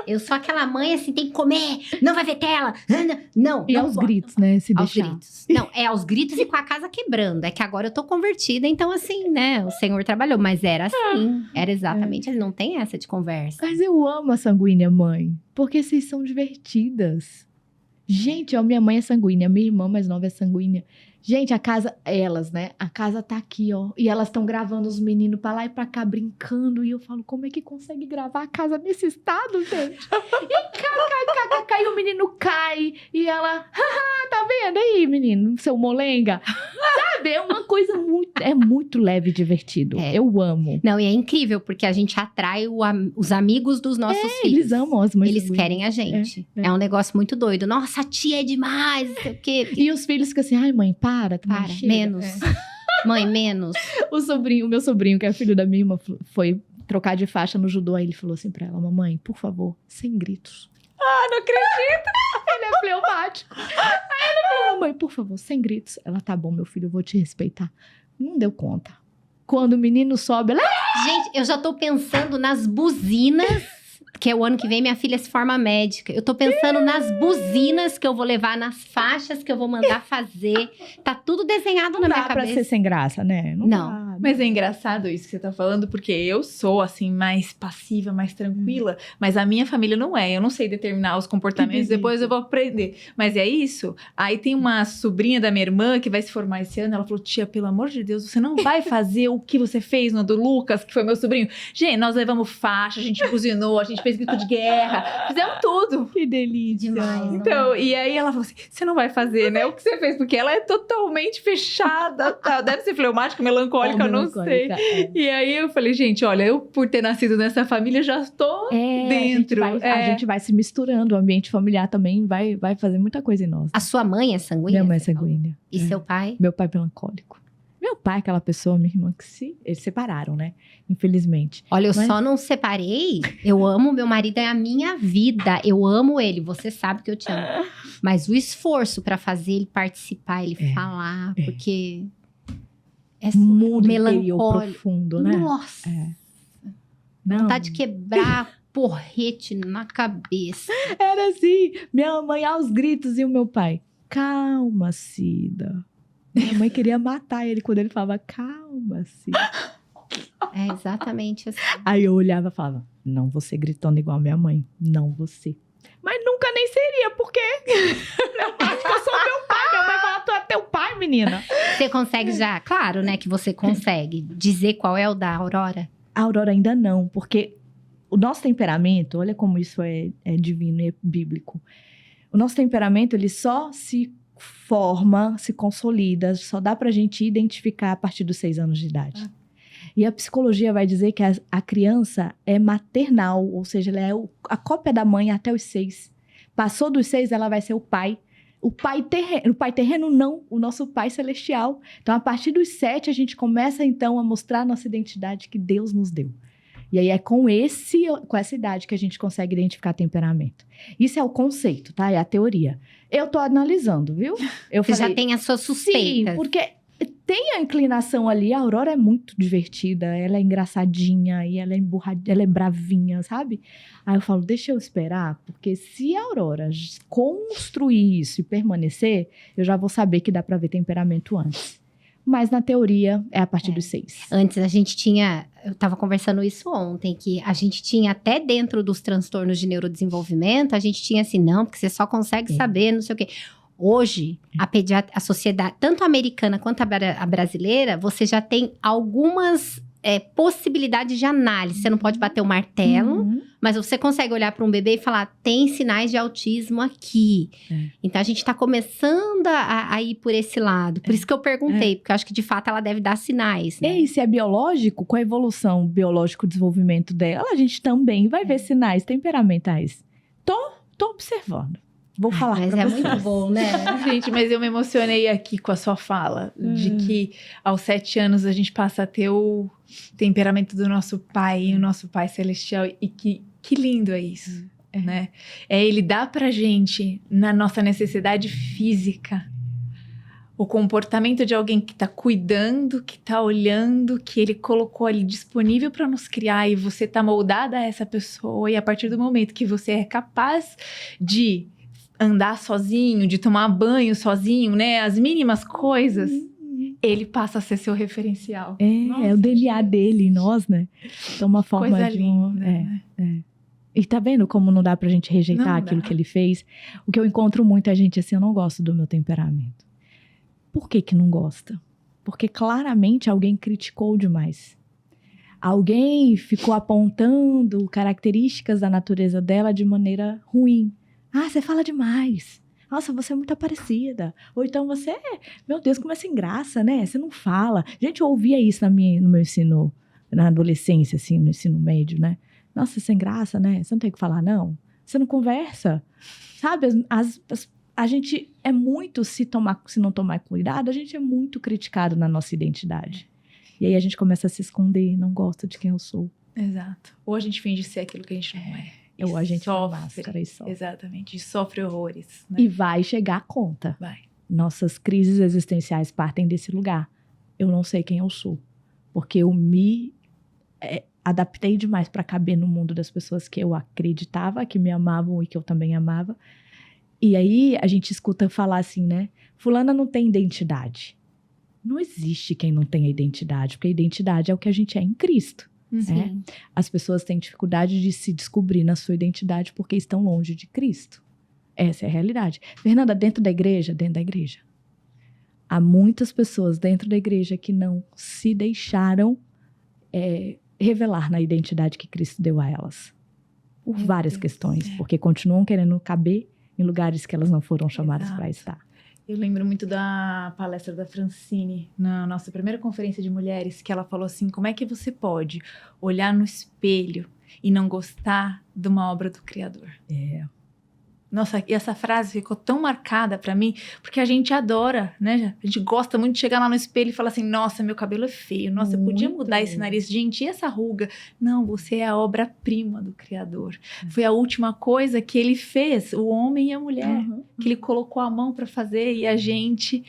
Eu sou aquela mãe, assim, tem que comer, não vai ver tela. Não. E não aos pode. gritos, né? Se Aos deixar. gritos. Não, é aos gritos e com a casa quebrando. É que agora eu tô convertida, então assim, né? O Senhor trabalhou, mas era assim. Era exatamente assim. Não tem essa de conversa. Mas eu amo a sanguínea mãe, porque vocês são divertidas. Gente, ó, minha mãe é sanguínea, minha irmã mais nova é sanguínea. Gente, a casa, elas, né? A casa tá aqui, ó. E elas estão gravando os meninos pra lá e pra cá, brincando. E eu falo, como é que consegue gravar a casa nesse estado, gente? E cai, o menino cai. E ela, haha, tá vendo aí, menino? Seu molenga. Sabe? É uma coisa muito leve e divertido. É. Eu amo. Não, e é incrível, porque a gente atrai os amigos dos nossos filhos. Eles amam as mães. Eles sanguíneas. querem a gente. É. É um negócio muito doido. Nossa, a tia é demais, não sei o quê. E os filhos ficam assim, ai mãe, para Para, chega. menos. Mãe, menos. O meu sobrinho, que é filho da minha irmã, foi trocar de faixa no judô. Aí ele falou assim pra ela, mamãe, por favor, sem gritos. Ah, não acredito. Ele é fleumático. Aí ele falou, mamãe, por favor, sem gritos. Ela, tá bom, meu filho, eu vou te respeitar. Não deu conta. Quando o menino sobe, ela... Gente, eu já tô pensando nas buzinas, que é o ano que vem minha filha se forma médica. Eu tô pensando nas buzinas que eu vou levar, nas faixas que eu vou mandar fazer. Tá tudo desenhado na Não minha dá pra cabeça. ser sem graça, né? Não. dá. Mas é engraçado isso que você tá falando, porque eu sou, assim, mais passiva, mais tranquila, mas a minha família não é. Eu não sei determinar os comportamentos, Que depois eu vou aprender. Mas é isso. Aí tem uma sobrinha da minha irmã que vai se formar esse ano, ela falou, tia, pelo amor de Deus, você não vai fazer o que você fez no do Lucas, que foi meu sobrinho? Gente, nós levamos faixa, a gente buzinou, a gente fez grito de guerra, fizemos tudo. Que delícia. Demais. Então, e aí ela falou assim, você não vai fazer, né? O que você fez? Porque ela é totalmente fechada, tá? Deve ser fleumática, melancólica, eu não sei. E aí eu falei, gente, olha, eu por ter nascido nessa família já estou dentro. A gente vai se misturando, o ambiente familiar também vai fazer muita coisa em nós. A sua mãe é sanguínea? Minha mãe é você falou? sanguínea. E seu pai? Meu pai é melancólico. Meu pai é aquela pessoa, minha irmã, que eles separaram, né? Infelizmente. Olha, eu Mas- só não separei. Eu amo meu marido, é a minha vida. Eu amo ele, você sabe que eu te amo. Mas o esforço pra fazer ele participar, ele falar, porque é Mundo interior melancólico. profundo, né? Nossa, Não. vontade de quebrar porrete na cabeça. Era assim, minha mãe aos gritos e o meu pai, calma, Cida. Minha mãe queria matar ele quando ele falava, calma, Cida. É exatamente assim. Aí eu olhava e falava, não você gritando igual a minha mãe, não você. Mas nunca nem seria, porque eu acho que eu sou meu pai. Minha mãe fala, tu é teu pai, menina. Você consegue já, claro, né, que você consegue dizer qual é o da Aurora? A Aurora ainda não, porque o nosso temperamento, olha como isso é divino e é bíblico. O nosso temperamento, ele só se forma, se consolida, só dá pra gente identificar a partir dos 6 anos de idade. E a psicologia vai dizer que a criança é maternal, ou seja, ela é a cópia da mãe até os 6. Passou dos 6, ela vai ser o pai. O pai terreno não, o nosso pai celestial. Então, a partir dos 7, a gente começa, então, a mostrar a nossa identidade que Deus nos deu. E aí, é com essa idade que a gente consegue identificar temperamento. Isso é o conceito, tá? É a teoria. Eu tô analisando, viu? Você já tem as suas suspeitas. Sim, porque tem a inclinação ali. A Aurora é muito divertida, ela é engraçadinha e ela é emburradinha, ela é bravinha, sabe? Aí eu falo, deixa eu esperar, porque se a Aurora construir isso e permanecer, eu já vou saber que dá pra ver temperamento antes. Mas na teoria é a partir dos 6. Antes a gente tinha, eu tava conversando isso ontem, que a gente tinha até dentro dos transtornos de neurodesenvolvimento, a gente tinha assim, não, porque você só consegue saber, não sei o quê. Hoje, a sociedade, tanto a americana quanto a brasileira, você já tem algumas possibilidade de análise. Você não pode bater o martelo, mas você consegue olhar para um bebê e falar, tem sinais de autismo aqui. Então, a gente está começando a ir por esse lado. Por isso que eu perguntei, porque eu acho que, de fato, ela deve dar sinais, né? E se é biológico, com a evolução biológico, o desenvolvimento dela, a gente também vai ver sinais temperamentais. Tô observando. Vou falar Mas pra é vocês. muito bom, né? Gente, mas eu me emocionei aqui com a sua fala, de que aos 7 anos a gente passa a ter o temperamento do nosso pai, o nosso pai celestial, e que lindo é isso, né? Ele dá pra gente, na nossa necessidade física, o comportamento de alguém que tá cuidando, que tá olhando, que ele colocou ali disponível para nos criar, e você tá moldada a essa pessoa, e a partir do momento que você é capaz de andar sozinho, de tomar banho sozinho, né? As mínimas coisas, ele passa a ser seu referencial. Nossa, É o DNA dele em nós, né? Então, uma forma coisa de... linda, né? E tá vendo como não dá pra gente rejeitar Não aquilo dá. que ele fez? O que eu encontro muito é gente assim, eu não gosto do meu temperamento. Por que não gosta? Porque claramente alguém criticou demais. Alguém ficou apontando características da natureza dela de maneira ruim. Ah, você fala demais. Nossa, você é muito parecida. Ou então você, meu Deus, como é sem graça, né? Você não fala. Gente, eu ouvia isso no meu ensino, na adolescência, assim, no ensino médio, né? Nossa, sem graça, né? Você não tem o que falar, não? Você não conversa. Sabe, a gente é muito, se não tomar cuidado, a gente é muito criticado na nossa identidade. E aí a gente começa a se esconder, não gosta de quem eu sou. Exato. Ou a gente finge ser aquilo que a gente não é. Ou a gente sofre. máscara e sofre. Exatamente. E sofre horrores. Né? E vai chegar a conta. Vai. Nossas crises existenciais partem desse lugar. Eu não sei quem eu sou. Porque eu me adaptei demais para caber no mundo das pessoas que eu acreditava, que me amavam e que eu também amava. E aí a gente escuta falar assim, né? Fulana não tem identidade. Não existe quem não tenha identidade, porque a identidade é o que a gente é em Cristo. Sim. As pessoas têm dificuldade de se descobrir na sua identidade porque estão longe de Cristo. Essa é a realidade. Fernanda, dentro da igreja, há muitas pessoas dentro da igreja que não se deixaram revelar na identidade que Cristo deu a elas. Por várias questões, porque continuam querendo caber em lugares que elas não foram chamadas para estar. Eu lembro muito da palestra da Francine, na nossa primeira conferência de mulheres, que ela falou assim, como é que você pode olhar no espelho e não gostar de uma obra do Criador? Nossa, e essa frase ficou tão marcada pra mim, porque a gente adora, né? A gente gosta muito de chegar lá no espelho e falar assim, nossa, meu cabelo é feio, nossa, eu podia mudar esse nariz, gente, e essa ruga? Não, você é a obra-prima do Criador. Foi a última coisa que ele fez, o homem e a mulher, que ele colocou a mão pra fazer e a gente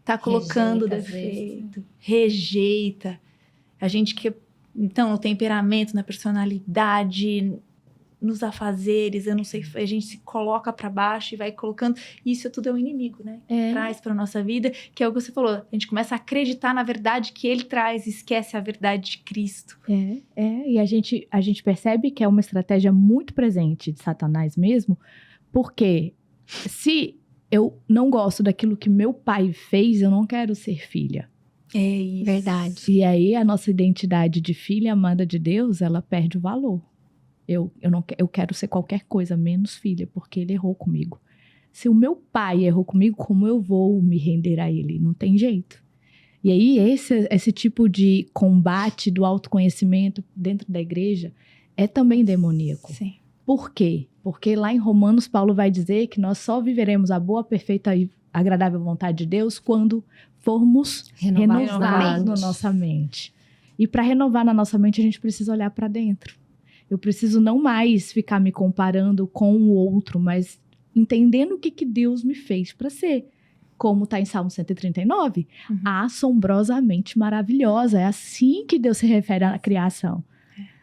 tá colocando defeito, rejeita. A gente que, então, no temperamento, na personalidade, nos afazeres, eu não sei, a gente se coloca pra baixo e vai colocando, isso tudo é o inimigo, né? Traz pra nossa vida, que é o que você falou, a gente começa a acreditar na verdade que ele traz, esquece a verdade de Cristo. E a gente percebe que é uma estratégia muito presente de Satanás mesmo, porque se eu não gosto daquilo que meu pai fez, eu não quero ser filha. É isso. Verdade. E aí a nossa identidade de filha amada de Deus, ela perde o valor. Eu quero ser qualquer coisa menos filha, porque ele errou comigo. Se o meu pai errou comigo, como eu vou me render a ele? Não tem jeito. E aí, esse tipo de combate do autoconhecimento dentro da igreja é também demoníaco. Sim. Por quê? Porque lá em Romanos, Paulo vai dizer que nós só viveremos a boa, perfeita e agradável vontade de Deus quando formos renovados na nossa mente. E para renovar na nossa mente, a gente precisa olhar para dentro. Eu preciso não mais ficar me comparando com o outro, mas entendendo o que Deus me fez para ser. Como está em Salmo 139, assombrosamente maravilhosa. É assim que Deus se refere à criação.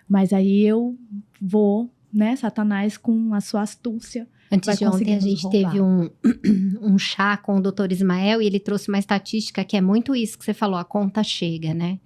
Mas aí eu vou, né, Satanás com a sua astúcia. Antes de ontem a gente teve um chá com o Dr. Ismael e ele trouxe uma estatística que é muito isso que você falou, a conta chega, né?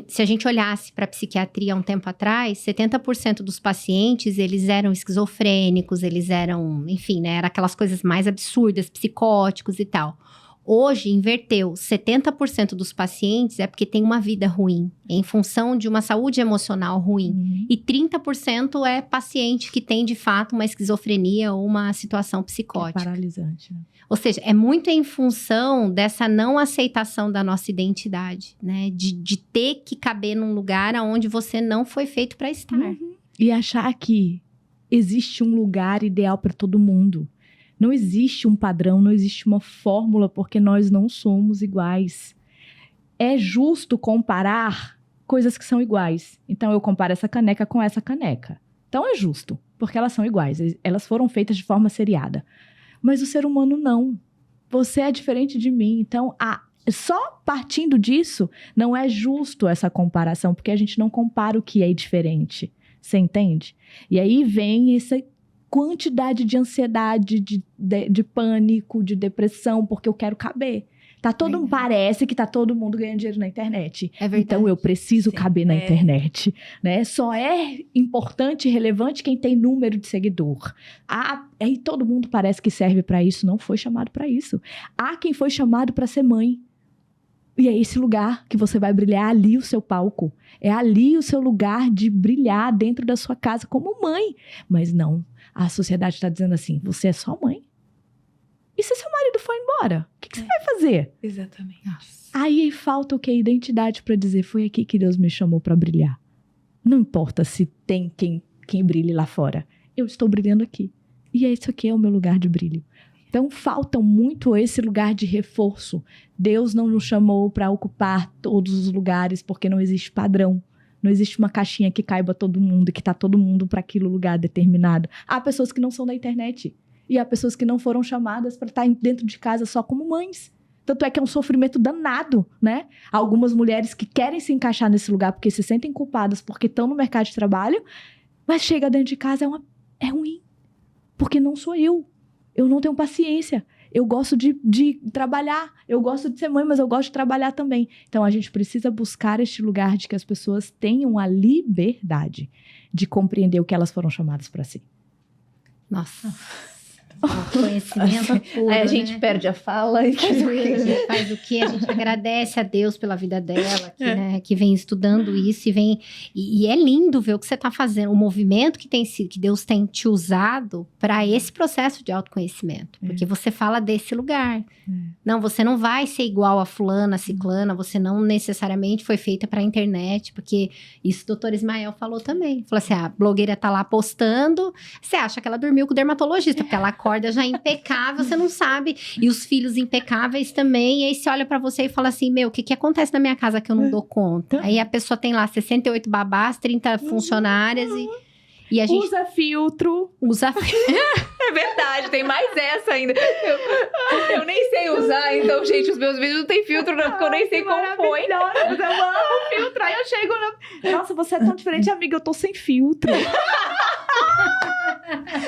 Se a gente olhasse para a psiquiatria há um tempo atrás, 70% dos pacientes, eles eram esquizofrênicos, eles eram, enfim, né, eram aquelas coisas mais absurdas, psicóticos e tal. Hoje, inverteu. 70% dos pacientes é porque tem uma vida ruim, em função de uma saúde emocional ruim. E 30% é paciente que tem, de fato, uma esquizofrenia ou uma situação psicótica. É paralisante, né? Ou seja, é muito em função dessa não aceitação da nossa identidade, né? De ter que caber num lugar onde você não foi feito para estar. E achar que existe um lugar ideal para todo mundo. Não existe um padrão, não existe uma fórmula, porque nós não somos iguais. É justo comparar coisas que são iguais. Então, eu comparo essa caneca com essa caneca. Então, é justo, porque elas são iguais. Elas foram feitas de forma seriada. Mas o ser humano não. Você é diferente de mim. Então, só partindo disso, não é justo essa comparação, porque a gente não compara o que é diferente. Você entende? E aí vem essa quantidade de ansiedade, de pânico, de depressão, porque eu quero caber. Parece que tá todo mundo ganhando dinheiro na internet. É verdade. Então eu preciso caber na internet, né? Só é importante e relevante quem tem número de seguidor. Aí todo mundo parece que serve para isso, não foi chamado para isso. Há quem foi chamado para ser mãe. E é esse lugar que você vai brilhar, ali o seu palco. É ali o seu lugar de brilhar dentro da sua casa como mãe. Mas não, a sociedade está dizendo assim, você é só mãe. E se seu marido for embora? O que você vai fazer? Exatamente. Aí falta o quê? Identidade para dizer, foi aqui que Deus me chamou para brilhar. Não importa se tem quem brilhe lá fora. Eu estou brilhando aqui. E isso aqui é o meu lugar de brilho. Então, falta muito esse lugar de reforço. Deus não nos chamou para ocupar todos os lugares, porque não existe padrão. Não existe uma caixinha que caiba todo mundo, que tá todo mundo para aquele lugar determinado. Há pessoas que não são da internet. E há pessoas que não foram chamadas para estar dentro de casa só como mães. Tanto é que é um sofrimento danado, né? Há algumas mulheres que querem se encaixar nesse lugar porque se sentem culpadas porque estão no mercado de trabalho, mas chega dentro de casa, é ruim. Porque não sou eu. Eu não tenho paciência. Eu gosto de trabalhar. Eu gosto de ser mãe, mas eu gosto de trabalhar também. Então, a gente precisa buscar este lugar de que as pessoas tenham a liberdade de compreender o que elas foram chamadas para si. Nossa. O conhecimento puro, aí a gente perde a fala e faz o quê? A gente agradece a Deus pela vida dela, que vem estudando isso e é lindo ver o que você está fazendo, o movimento que Deus tem te usado para esse processo de autoconhecimento, porque você fala desse lugar. Não, você não vai ser igual a fulana, a ciclana, você não necessariamente foi feita para a internet, porque isso o doutor Ismael falou também. Falou assim, a blogueira tá lá postando, você acha que ela dormiu com o dermatologista, porque ela acorda já impecável, você não sabe. E os filhos impecáveis também. E aí você olha pra você e fala assim, o que acontece na minha casa que eu não dou conta? Aí a pessoa tem lá 68 babás, 30 funcionárias e a gente... Usa filtro. É verdade, tem mais essa ainda. Eu nem sei usar, então, gente, os meus vídeos não tem filtro, não, porque eu nem sei como põe. Eu amo filtro. Aí eu chego Nossa, você é tão diferente, amiga, eu tô sem filtro.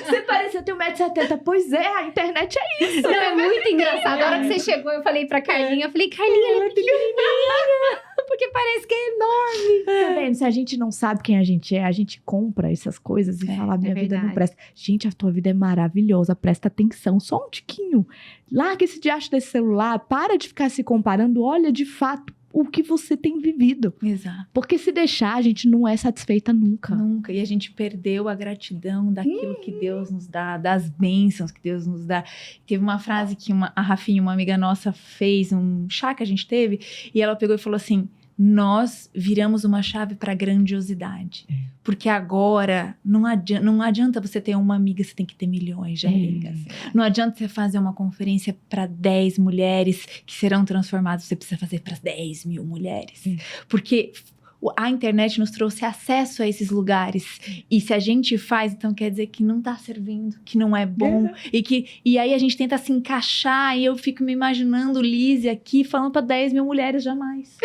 Você parece, eu tenho 1,70m. Pois é, a internet é isso. Não, é muito engraçado. A hora que você chegou, eu falei pra Carlinha, Carlinha, ela é pequenininha. Porque parece que é enorme. Tá vendo? Se a gente não sabe quem a gente compra essas coisas e fala, minha vida não presta. Gente, a tua vida é maravilhosa, presta atenção, só um tiquinho. Larga esse diacho desse celular, para de ficar se comparando, olha de fato o que você tem vivido. Exato. Porque se deixar, a gente não é satisfeita nunca. Nunca. E a gente perdeu a gratidão daquilo que Deus nos dá, das bênçãos que Deus nos dá. Teve uma frase que a Rafinha, uma amiga nossa, fez, um chá que a gente teve, e ela pegou e falou assim, nós viramos uma chave para grandiosidade. Porque agora não adianta você ter uma amiga, você tem que ter milhões de amigas. Não adianta você fazer uma conferência para 10 mulheres que serão transformadas, você precisa fazer para 10 mil mulheres. Porque a internet nos trouxe acesso a esses lugares. E se a gente faz, então quer dizer que não tá servindo, que não é bom. E aí a gente tenta se encaixar e eu fico me imaginando Lizzie aqui falando para 10 mil mulheres jamais.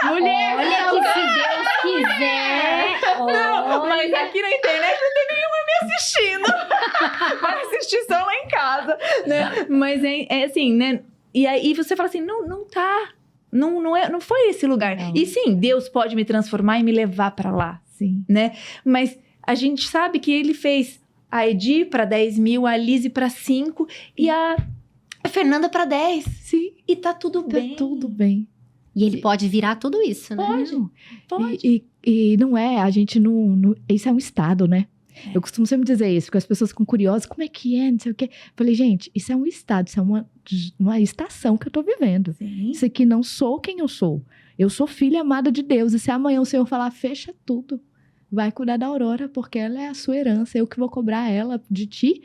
Mulher, olha que se Deus quiser. Não, mas aqui na internet não tem nenhuma me assistindo. Vai assistir só lá em casa, né? Mas é assim, né? E aí você fala assim, não tá. Não foi esse lugar. Não. E sim, Deus pode me transformar e me levar para lá. Sim. Né? Mas a gente sabe que ele fez a Edi para 10 mil, a Lizzie para 5 e a é Fernanda pra 10. Sim, E tá tudo tá bem. tudo bem. E ele pode virar tudo isso, né? Pode. E não é, a gente não... Isso é um estado, né? Eu costumo sempre dizer isso, porque as pessoas ficam curiosas, como é que é, não sei o quê. Falei, gente, isso é um estado, isso é uma estação que eu tô vivendo. Sim. Isso aqui não sou quem eu sou. Eu sou filha amada de Deus. E se amanhã o Senhor falar, fecha tudo, vai cuidar da Aurora, porque ela é a sua herança, eu que vou cobrar ela de ti.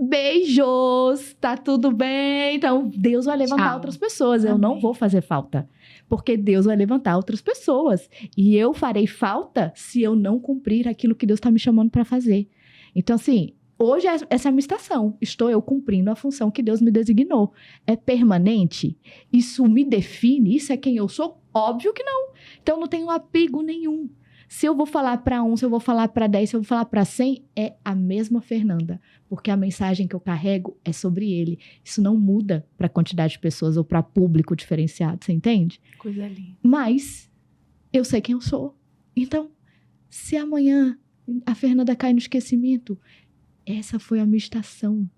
Beijos, tá tudo bem. Então, Deus vai levantar Tchau. outras pessoas. Eu não Amém. vou fazer falta, porque Deus vai levantar outras pessoas. E eu farei falta se eu não cumprir aquilo que Deus está me chamando para fazer. Então, assim, hoje essa é a minha estação. Estou eu cumprindo a função que Deus me designou. É permanente? Isso me define? Isso é quem eu sou? Óbvio que não. Então, não tenho apego nenhum. Se eu vou falar para 1, se eu vou falar para 10, se eu vou falar para 100, é a mesma Fernanda. Porque a mensagem que eu carrego é sobre ele. Isso não muda para a quantidade de pessoas ou para público diferenciado, você entende? Coisa linda. Mas eu sei quem eu sou. Então, se amanhã a Fernanda cai no esquecimento, essa foi a minha estação.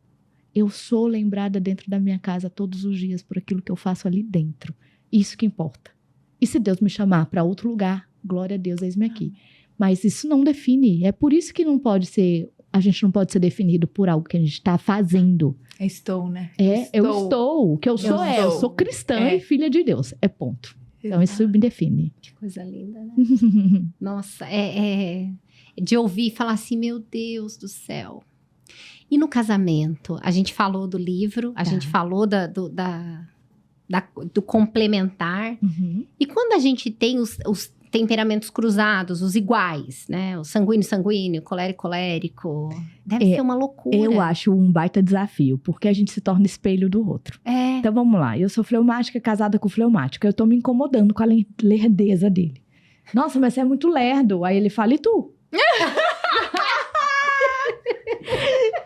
Eu sou lembrada dentro da minha casa todos os dias por aquilo que eu faço ali dentro. Isso que importa. E se Deus me chamar para outro lugar, glória a Deus, eis-me aqui. Mas isso não define. É por isso que a gente não pode ser definido por algo que a gente está fazendo. Estou, né? Eu estou. O que eu sou eu estou. sou cristã É. e filha de Deus. É ponto. Então isso me define. Que coisa linda, né? Nossa, de ouvir e falar assim, meu Deus do céu. E no casamento? A gente falou do livro, a gente falou do complementar. Uhum. E quando a gente tem os temperamentos cruzados, os iguais, né? O sanguíneo, colérico, deve ser uma loucura. Eu acho um baita desafio, porque a gente se torna espelho do outro. É. Então vamos lá, eu sou fleumática, casada com fleumático. Eu tô me incomodando com a lerdeza dele. Nossa, mas você é muito lerdo. Aí ele fala, e tu?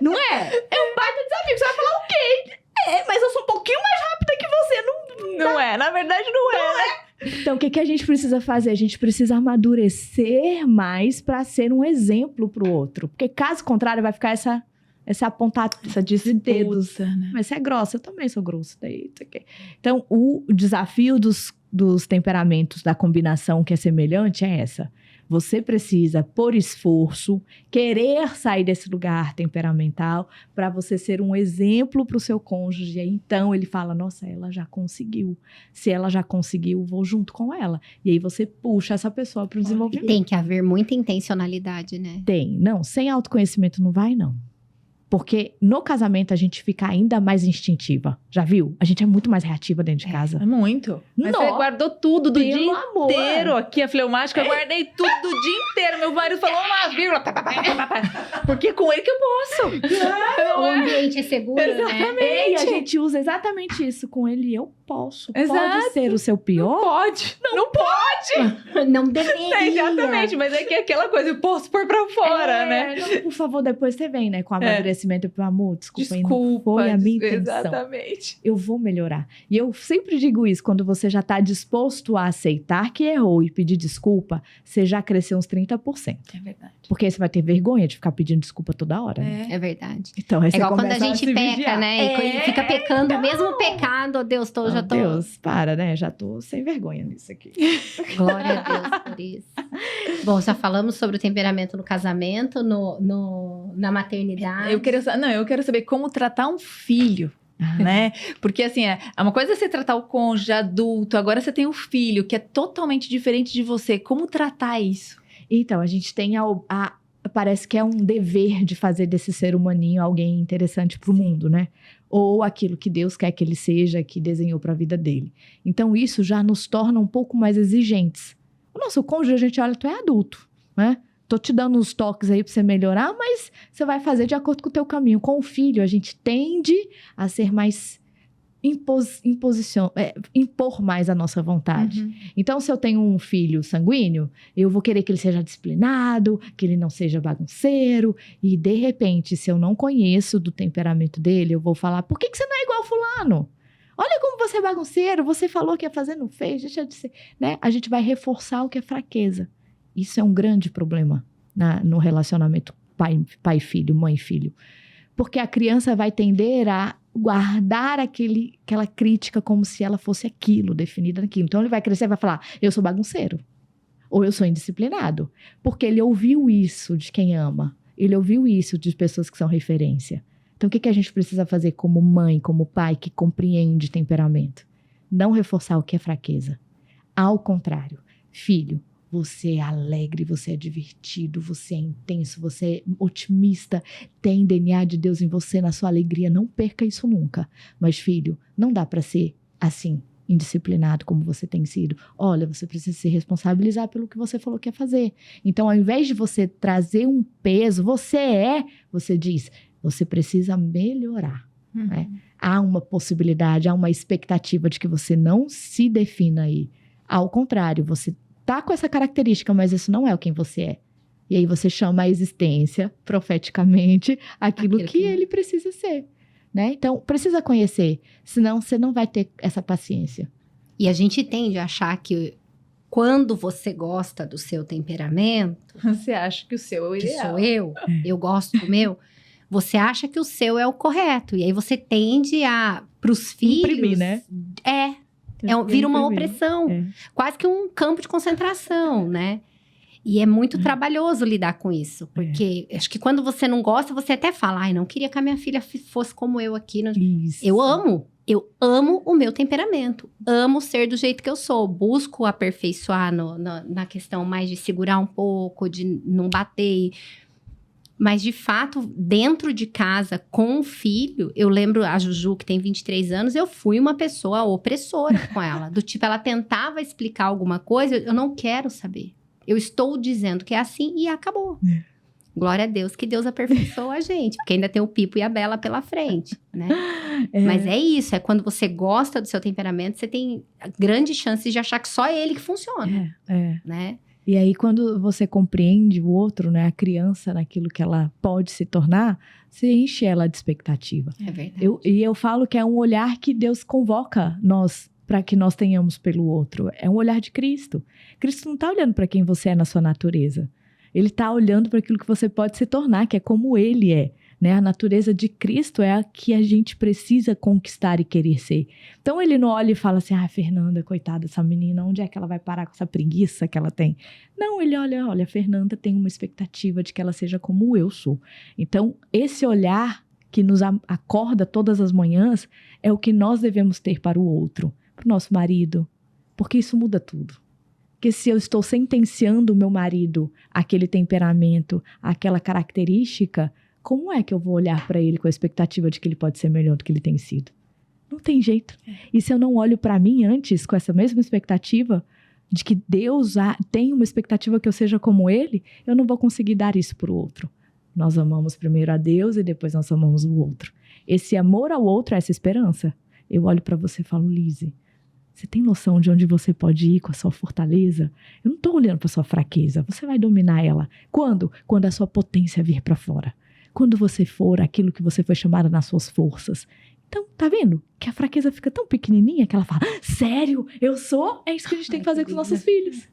Não é? É um baita desafio. Você vai falar o quê? Mas eu sou um pouquinho mais rápida que você. Não é, na verdade não é. Então, o que a gente precisa fazer? A gente precisa amadurecer mais para ser um exemplo pro outro. Porque caso contrário, vai ficar essa apontada, essa de dedos. Né? Mas você é grossa, eu também sou grossa. Daí, isso aqui. Então, o desafio dos temperamentos, da combinação que é semelhante é essa. Você precisa, por esforço, querer sair desse lugar temperamental para você ser um exemplo para o seu cônjuge. E então ele fala, nossa, ela já conseguiu. Se ela já conseguiu, vou junto com ela. E aí você puxa essa pessoa para o E desenvolvimento. tem que haver muita intencionalidade, né? Tem. Não, sem autoconhecimento não vai, não. Porque no casamento a gente fica ainda mais instintiva. Já viu? A gente é muito mais reativa dentro de casa. É muito. Mas Nossa, você guardou tudo do pelo dia amor. inteiro aqui, a fleumática. Eu guardei tudo do dia inteiro. Meu marido falou uma vírgula. Porque com ele que eu posso. O ambiente é seguro, né? E a gente usa exatamente isso. Com ele eu posso. Exato. Pode ser o seu pior? Pode. Não pode. Não deveria. Exatamente. Mas é que é aquela coisa, eu posso pôr pra fora, né? Não, por favor, depois você vem, né? Com amadurecimento. Meu amor, desculpa, aí não Desculpa. foi a minha intenção. Exatamente. Eu vou melhorar. E eu sempre digo isso, quando você já está disposto a aceitar que errou e pedir desculpa, você já cresceu uns 30%. É verdade. Porque aí você vai ter vergonha de ficar pedindo desculpa toda hora. Né? É verdade. Então, aí É você igual quando a começa gente se peca, vigiar. né? E fica pecando o mesmo pecado. Deus, já tô. Deus, para, né? Já tô sem vergonha nisso aqui. Glória a Deus por isso. Bom, já falamos sobre o temperamento no casamento, na maternidade. Eu quero saber como tratar um filho. Né? Porque assim, uma coisa é você tratar o cônjuge adulto, agora você tem um filho que é totalmente diferente de você. Como tratar isso? Então, a gente tem parece que é um dever de fazer desse ser humaninho alguém interessante pro mundo, né? Ou aquilo que Deus quer que ele seja, que desenhou para a vida dele. Então, isso já nos torna um pouco mais exigentes. O nosso cônjuge, a gente olha, tu é adulto, né? Tô te dando uns toques aí pra você melhorar, mas você vai fazer de acordo com o teu caminho. Com o filho, a gente tende a ser mais impor mais a nossa vontade. Então, se eu tenho um filho sanguíneo, eu vou querer que ele seja disciplinado, que ele não seja bagunceiro. E, de repente, se eu não conheço do temperamento dele, eu vou falar, por que você não é igual fulano? Olha como você é bagunceiro, você falou que ia fazer, não fez, deixa de ser. Né? A gente vai reforçar o que é fraqueza. Isso é um grande problema no relacionamento pai-filho, mãe-filho. Porque a criança vai tender a guardar aquela crítica como se ela fosse aquilo, definida naquilo. Então ele vai crescer e vai falar, eu sou bagunceiro. Ou eu sou indisciplinado. Porque ele ouviu isso de quem ama. Ele ouviu isso de pessoas que são referência. Então o que a gente precisa fazer como mãe, como pai que compreende temperamento? Não reforçar o que é fraqueza. Ao contrário, filho, você é alegre, você é divertido, você é intenso, você é otimista, tem DNA de Deus em você, na sua alegria. Não perca isso nunca. Mas, filho, não dá para ser assim, indisciplinado como você tem sido. Olha, você precisa se responsabilizar pelo que você falou que ia fazer. Então, ao invés de você trazer um peso, você diz, você precisa melhorar. Né? Há uma possibilidade, há uma expectativa de que você não se defina aí. Ao contrário, você tá com essa característica, mas isso não é quem você é. E aí você chama a existência, profeticamente, aquilo que ele precisa ser. Né? Então, precisa conhecer, senão você não vai ter essa paciência. E a gente tende a achar que quando você gosta do seu temperamento... Você acha que o seu é o ideal. Que sou eu gosto do meu... Você acha que o seu é o correto. E aí você tende a, pros filhos... Imprimir, né? Vira uma opressão. Quase que um campo de concentração, né? E é muito trabalhoso lidar com isso. Porque acho que quando você não gosta, você até fala... Ai, não queria que a minha filha fosse como eu aqui. Isso. Eu amo o meu temperamento. Amo ser do jeito que eu sou. Busco aperfeiçoar na questão mais de segurar um pouco, de não bater... Mas, de fato, dentro de casa, com o filho, eu lembro a Juju, que tem 23 anos, eu fui uma pessoa opressora com ela. Do tipo, ela tentava explicar alguma coisa, eu não quero saber. Eu estou dizendo que é assim e acabou. Glória a Deus que Deus aperfeiçoou a gente, porque ainda tem o Pipo e a Bela pela frente, né? Mas é isso, é quando você gosta do seu temperamento, você tem grandes chances de achar que só ele que funciona, né? E aí, quando você compreende o outro, né, a criança, naquilo que ela pode se tornar, você enche ela de expectativa. É verdade. Eu falo que é um olhar que Deus convoca nós para que nós tenhamos pelo outro. É um olhar de Cristo. Cristo não está olhando para quem você é na sua natureza. Ele está olhando para aquilo que você pode se tornar, que é como ele é. Né? A natureza de Cristo é a que a gente precisa conquistar e querer ser. Então ele não olha e fala assim, Fernanda, coitada dessa menina, onde é que ela vai parar com essa preguiça que ela tem? Não, ele olha, a Fernanda tem uma expectativa de que ela seja como eu sou. Então esse olhar que nos acorda todas as manhãs é o que nós devemos ter para o outro, para o nosso marido, porque isso muda tudo. Porque se eu estou sentenciando o meu marido àquele temperamento, àquela característica, como é que eu vou olhar para ele com a expectativa de que ele pode ser melhor do que ele tem sido? Não tem jeito. E se eu não olho para mim antes com essa mesma expectativa de que Deus tem uma expectativa que eu seja como ele, eu não vou conseguir dar isso para o outro. Nós amamos primeiro a Deus e depois nós amamos o outro. Esse amor ao outro é essa esperança. Eu olho para você e falo, Lise, você tem noção de onde você pode ir com a sua fortaleza? Eu não estou olhando para a sua fraqueza. Você vai dominar ela. Quando? Quando a sua potência vir para fora. Quando você for aquilo que você foi chamada nas suas forças. Então, tá vendo? Que a fraqueza fica tão pequenininha que ela fala, sério? Eu sou? É isso que a gente tem que fazer com os nossos filhos.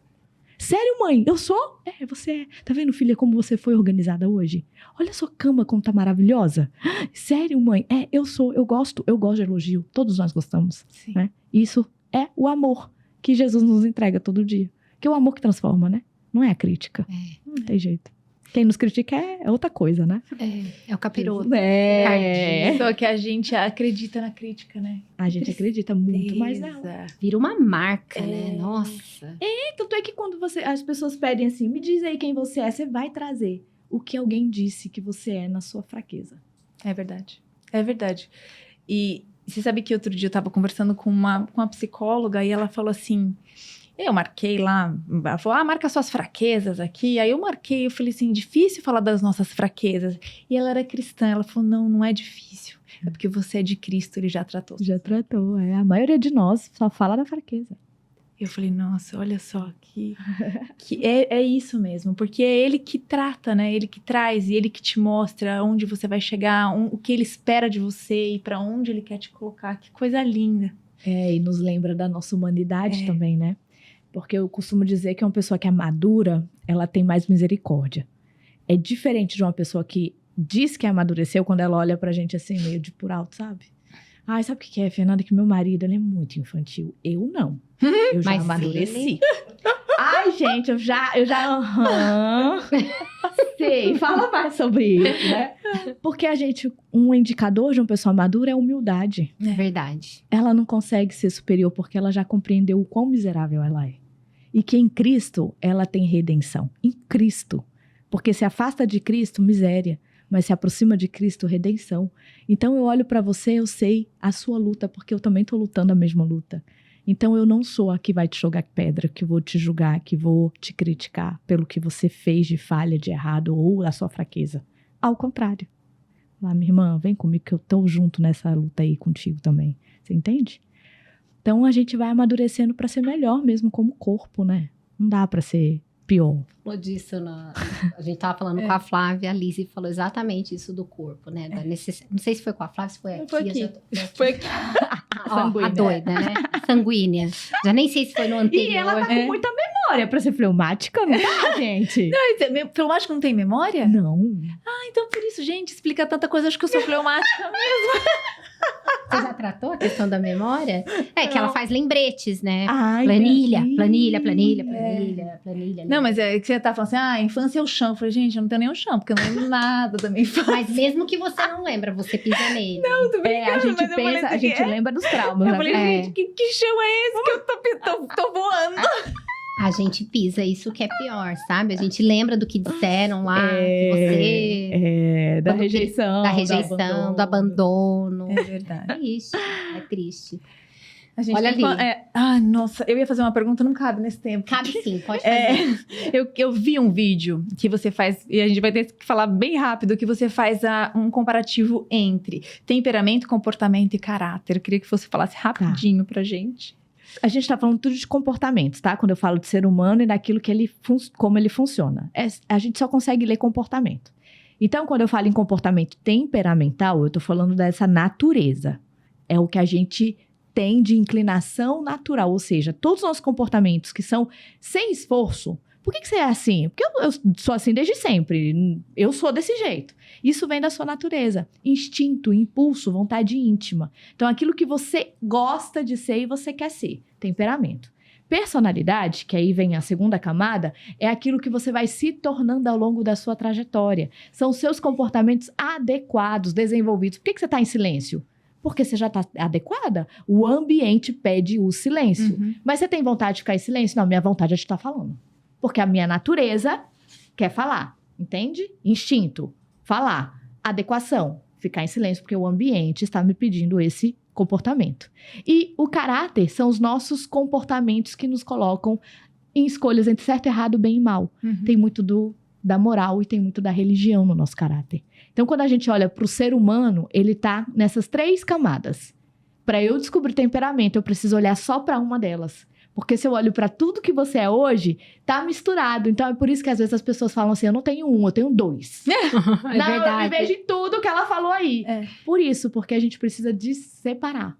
Sério, mãe? Eu sou? Você é. Tá vendo, filha, como você foi organizada hoje? Olha a sua cama como tá maravilhosa. Sério, mãe? Eu sou. Eu gosto de elogio. Todos nós gostamos. Né? Isso é o amor que Jesus nos entrega todo dia. Que é o amor que transforma, né? Não é a crítica. Não tem jeito. Quem nos critica é outra coisa, né? É o capiroto. Só que a gente acredita na crítica, né? A gente acredita muito mais nela. Vira uma marca, né? Nossa. Tanto é que quando as pessoas pedem assim, me diz aí quem você é, você vai trazer o que alguém disse que você é na sua fraqueza. É verdade. É verdade. E você sabe que outro dia eu tava conversando com uma psicóloga e ela falou assim... Eu marquei lá, ela falou, marca suas fraquezas aqui. Aí eu marquei, eu falei assim, difícil falar das nossas fraquezas. E ela era cristã, ela falou, não é difícil. É porque você é de Cristo, ele já tratou. Já tratou, a maioria de nós só fala da fraqueza. Eu falei, nossa, olha só, que é isso mesmo. Porque é ele que trata, né? Ele que traz e ele que te mostra onde você vai chegar, o que ele espera de você e pra onde ele quer te colocar. Que coisa linda. E nos lembra da nossa humanidade também, né? Porque eu costumo dizer que uma pessoa que é madura, ela tem mais misericórdia. É diferente de uma pessoa que diz que amadureceu quando ela olha pra gente assim, meio de por alto, sabe? Ai, sabe o que é, Fernanda? Que meu marido, ele é muito infantil. Eu não. Eu já Mas amadureci. Ai, gente, eu já sei. Fala mais sobre isso, né? Porque um indicador de uma pessoa madura é a humildade. É verdade. Ela não consegue ser superior porque ela já compreendeu o quão miserável ela é. E que em Cristo, ela tem redenção. Em Cristo. Porque se afasta de Cristo, miséria. Mas se aproxima de Cristo, redenção. Então eu olho pra você, eu sei a sua luta, porque eu também tô lutando a mesma luta. Então eu não sou a que vai te jogar pedra, que vou te julgar, que vou te criticar pelo que você fez de falha, de errado ou a sua fraqueza. Ao contrário. Lá, minha irmã, vem comigo que eu tô junto nessa luta aí contigo também. Você entende? Então a gente vai amadurecendo pra ser melhor mesmo como corpo, né? Não dá pra ser pior. Falou disso, a gente tava falando com a Flávia, a Lizzie falou exatamente isso do corpo, né? Da Não sei se foi com a Flávia, se foi aqui. Foi aqui. Foi aqui. Ó, a doida, né? Sanguínea. Já nem sei se foi no anterior. E ela tá com muita memória pra ser fleumática, não tá, gente? Fleumático não tem memória? Não. Ah, então por isso, gente, explica tanta coisa. Acho que eu sou fleumática mesmo. Você já tratou a questão da memória? É que ela faz lembretes, né? Ai, planilha. Não, mas é que você tá falando assim, a infância é o chão. Eu falei, gente, eu não tenho nenhum chão, porque eu não lembro nada da minha infância. Mas mesmo que você não lembra, você pisa nele. Não, tô brincando, a gente mas eu falei pensa, assim, a gente lembra dos traumas. Eu falei, É. gente, que chão é esse que eu tô voando? A gente pisa, isso que é pior, sabe? A gente lembra do que disseram lá, que você... Da Quando rejeição. Da rejeição, do abandono. É verdade. É triste. A gente Olha tem ali. Ai, nossa, eu ia fazer uma pergunta, não cabe nesse tempo. Cabe sim, pode fazer. Eu vi um vídeo que você faz, e a gente vai ter que falar bem rápido, que você faz um comparativo entre temperamento, comportamento e caráter. Eu queria que você falasse rapidinho pra gente. A gente tá falando tudo de comportamentos, tá? Quando eu falo de ser humano e daquilo que como ele funciona. A gente só consegue ler comportamento. Então, quando eu falo em comportamento temperamental, eu tô falando dessa natureza. É o que a gente tem de inclinação natural, ou seja, todos os nossos comportamentos que são sem esforço. Por que você é assim? Porque eu sou assim desde sempre. Eu sou desse jeito. Isso vem da sua natureza. Instinto, impulso, vontade íntima. Então, aquilo que você gosta de ser e você quer ser. Temperamento. Personalidade, que aí vem a segunda camada, é aquilo que você vai se tornando ao longo da sua trajetória. São os seus comportamentos adequados, desenvolvidos. Por que você está em silêncio? Porque você já está adequada. O ambiente pede o silêncio. Uhum. Mas você tem vontade de ficar em silêncio? Não, minha vontade é de estar falando. Porque a minha natureza quer falar, entende? Instinto, falar. Adequação, ficar em silêncio, porque o ambiente está me pedindo esse comportamento. E o caráter são os nossos comportamentos que nos colocam em escolhas entre certo, errado, bem e mal. Uhum. Tem muito da moral e tem muito da religião no nosso caráter. Então, quando a gente olha para o ser humano, ele tá nessas 3 camadas. Para eu descobrir temperamento, eu preciso olhar só para uma delas. Porque se eu olho para tudo que você é hoje, tá misturado. Então, é por isso que às vezes as pessoas falam assim, eu não tenho 1, eu tenho 2. É Não, verdade. eu me vejo em tudo que ela falou aí. É. Por isso, porque a gente precisa de separar.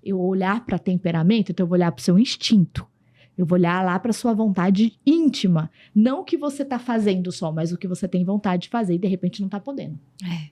Eu olhar para temperamento, então eu vou olhar para o seu instinto. Eu vou olhar lá para sua vontade íntima. Não o que você tá fazendo só, mas o que você tem vontade de fazer e de repente não tá podendo.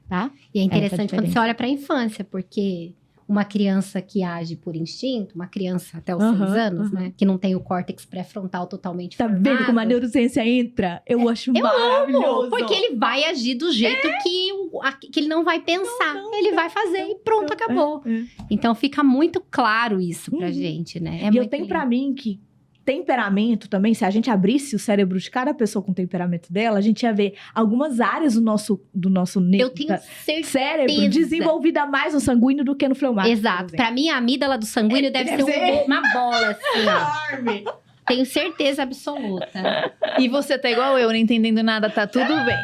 Tá? E é interessante Essa quando diferença. você olha para a infância, porque uma criança que age por instinto, uma criança até os 6 anos, né? Que não tem o córtex pré-frontal totalmente Tá formado. vendo como a neurociência entra? Eu acho maravilhoso. Porque ele vai agir do jeito que ele não vai pensar. Ele vai fazer e pronto, acabou. Então fica muito claro isso pra gente, né? E eu tenho pra mim que temperamento também, se a gente abrisse o cérebro de cada pessoa com o temperamento dela, a gente ia ver algumas áreas do nosso Eu tenho certeza. cérebro desenvolvida mais no sanguíneo do que no fleumático. Exato. Pra mim, a amígdala do sanguíneo deve ser uma bola, assim, ó. Tenho certeza absoluta. E você tá igual eu, não entendendo nada, tá tudo bem.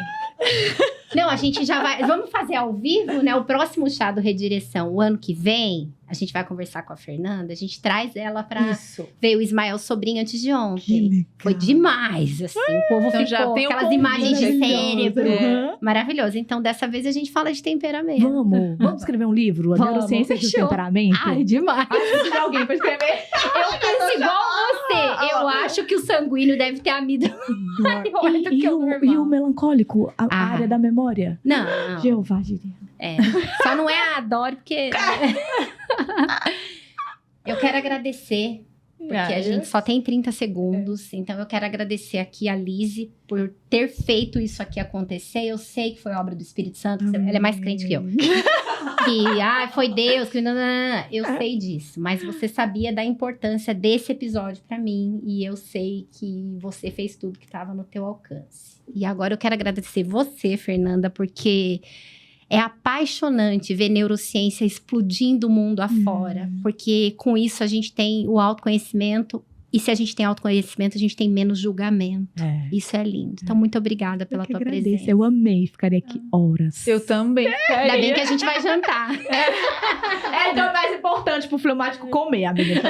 Não, a gente já vai... Vamos fazer ao vivo, né? O próximo chá do Redireção, o ano que vem, a gente vai conversar com a Fernanda, a gente traz ela pra ver o Ismael Sobrinho antes de ontem. Foi demais, assim. O povo Então já ficou tem um aquelas imagens de convite. cérebro. Uhum. Maravilhoso. Então, dessa vez, a gente fala de temperamento. Vamos escrever um livro? A Vamos, Neurociência do fechou. Temperamento? Ai, demais. Precisa de alguém pra escrever. Eu penso igual você. Eu acho que o sanguíneo deve ter amígdala maior do que o normal. E o melancólico? A área da memória? Não. Jeová diria. É. Só não é a Dori, porque... Eu quero agradecer, porque a gente só tem 30 segundos. Então, eu quero agradecer aqui a Lizzy por ter feito isso aqui acontecer. Eu sei que foi obra do Espírito Santo. Ela é mais crente que eu. Que, foi Deus. Que... Eu sei disso. Mas você sabia da importância desse episódio pra mim. E eu sei que você fez tudo que estava no teu alcance. E agora eu quero agradecer você, Fernanda, porque... É apaixonante ver neurociência explodindo o mundo afora, porque com isso a gente tem o autoconhecimento, e se a gente tem autoconhecimento, a gente tem menos julgamento. Isso é lindo. Então, muito obrigada pela tua presença. Eu amei, ficaria aqui horas. Eu também. Ainda bem que a gente vai jantar. Então é mais importante pro fleumático comer, amiga.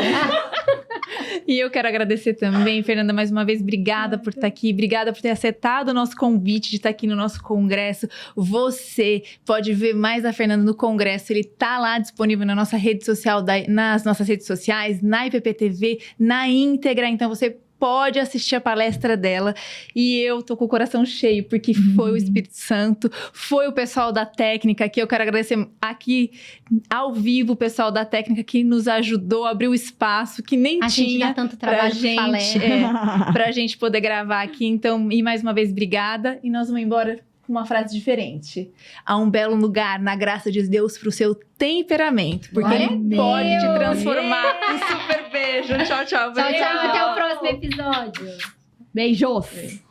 E eu quero agradecer também, Fernanda, mais uma vez, obrigada por estar aqui, obrigada por ter aceitado o nosso convite de estar aqui no nosso congresso. Você pode ver mais a Fernanda no congresso, ele tá lá disponível na nossa rede social, nas nossas redes sociais, na IPPTV, na íntegra, então você pode assistir a palestra dela. E eu tô com o coração cheio, porque foi o Espírito Santo, foi o pessoal da técnica, que eu quero agradecer aqui ao vivo, o pessoal da técnica que nos ajudou, abriu espaço, que nem a tinha gente dá tanto trabalho pra gente poder gravar aqui. Então, e mais uma vez, obrigada. E nós vamos embora com uma frase diferente. Há um belo lugar na graça de Deus pro seu temperamento, porque ele pode te transformar. Um super beijo. Tchau, tchau. Tchau, tchau. Até o próximo episódio. Beijos.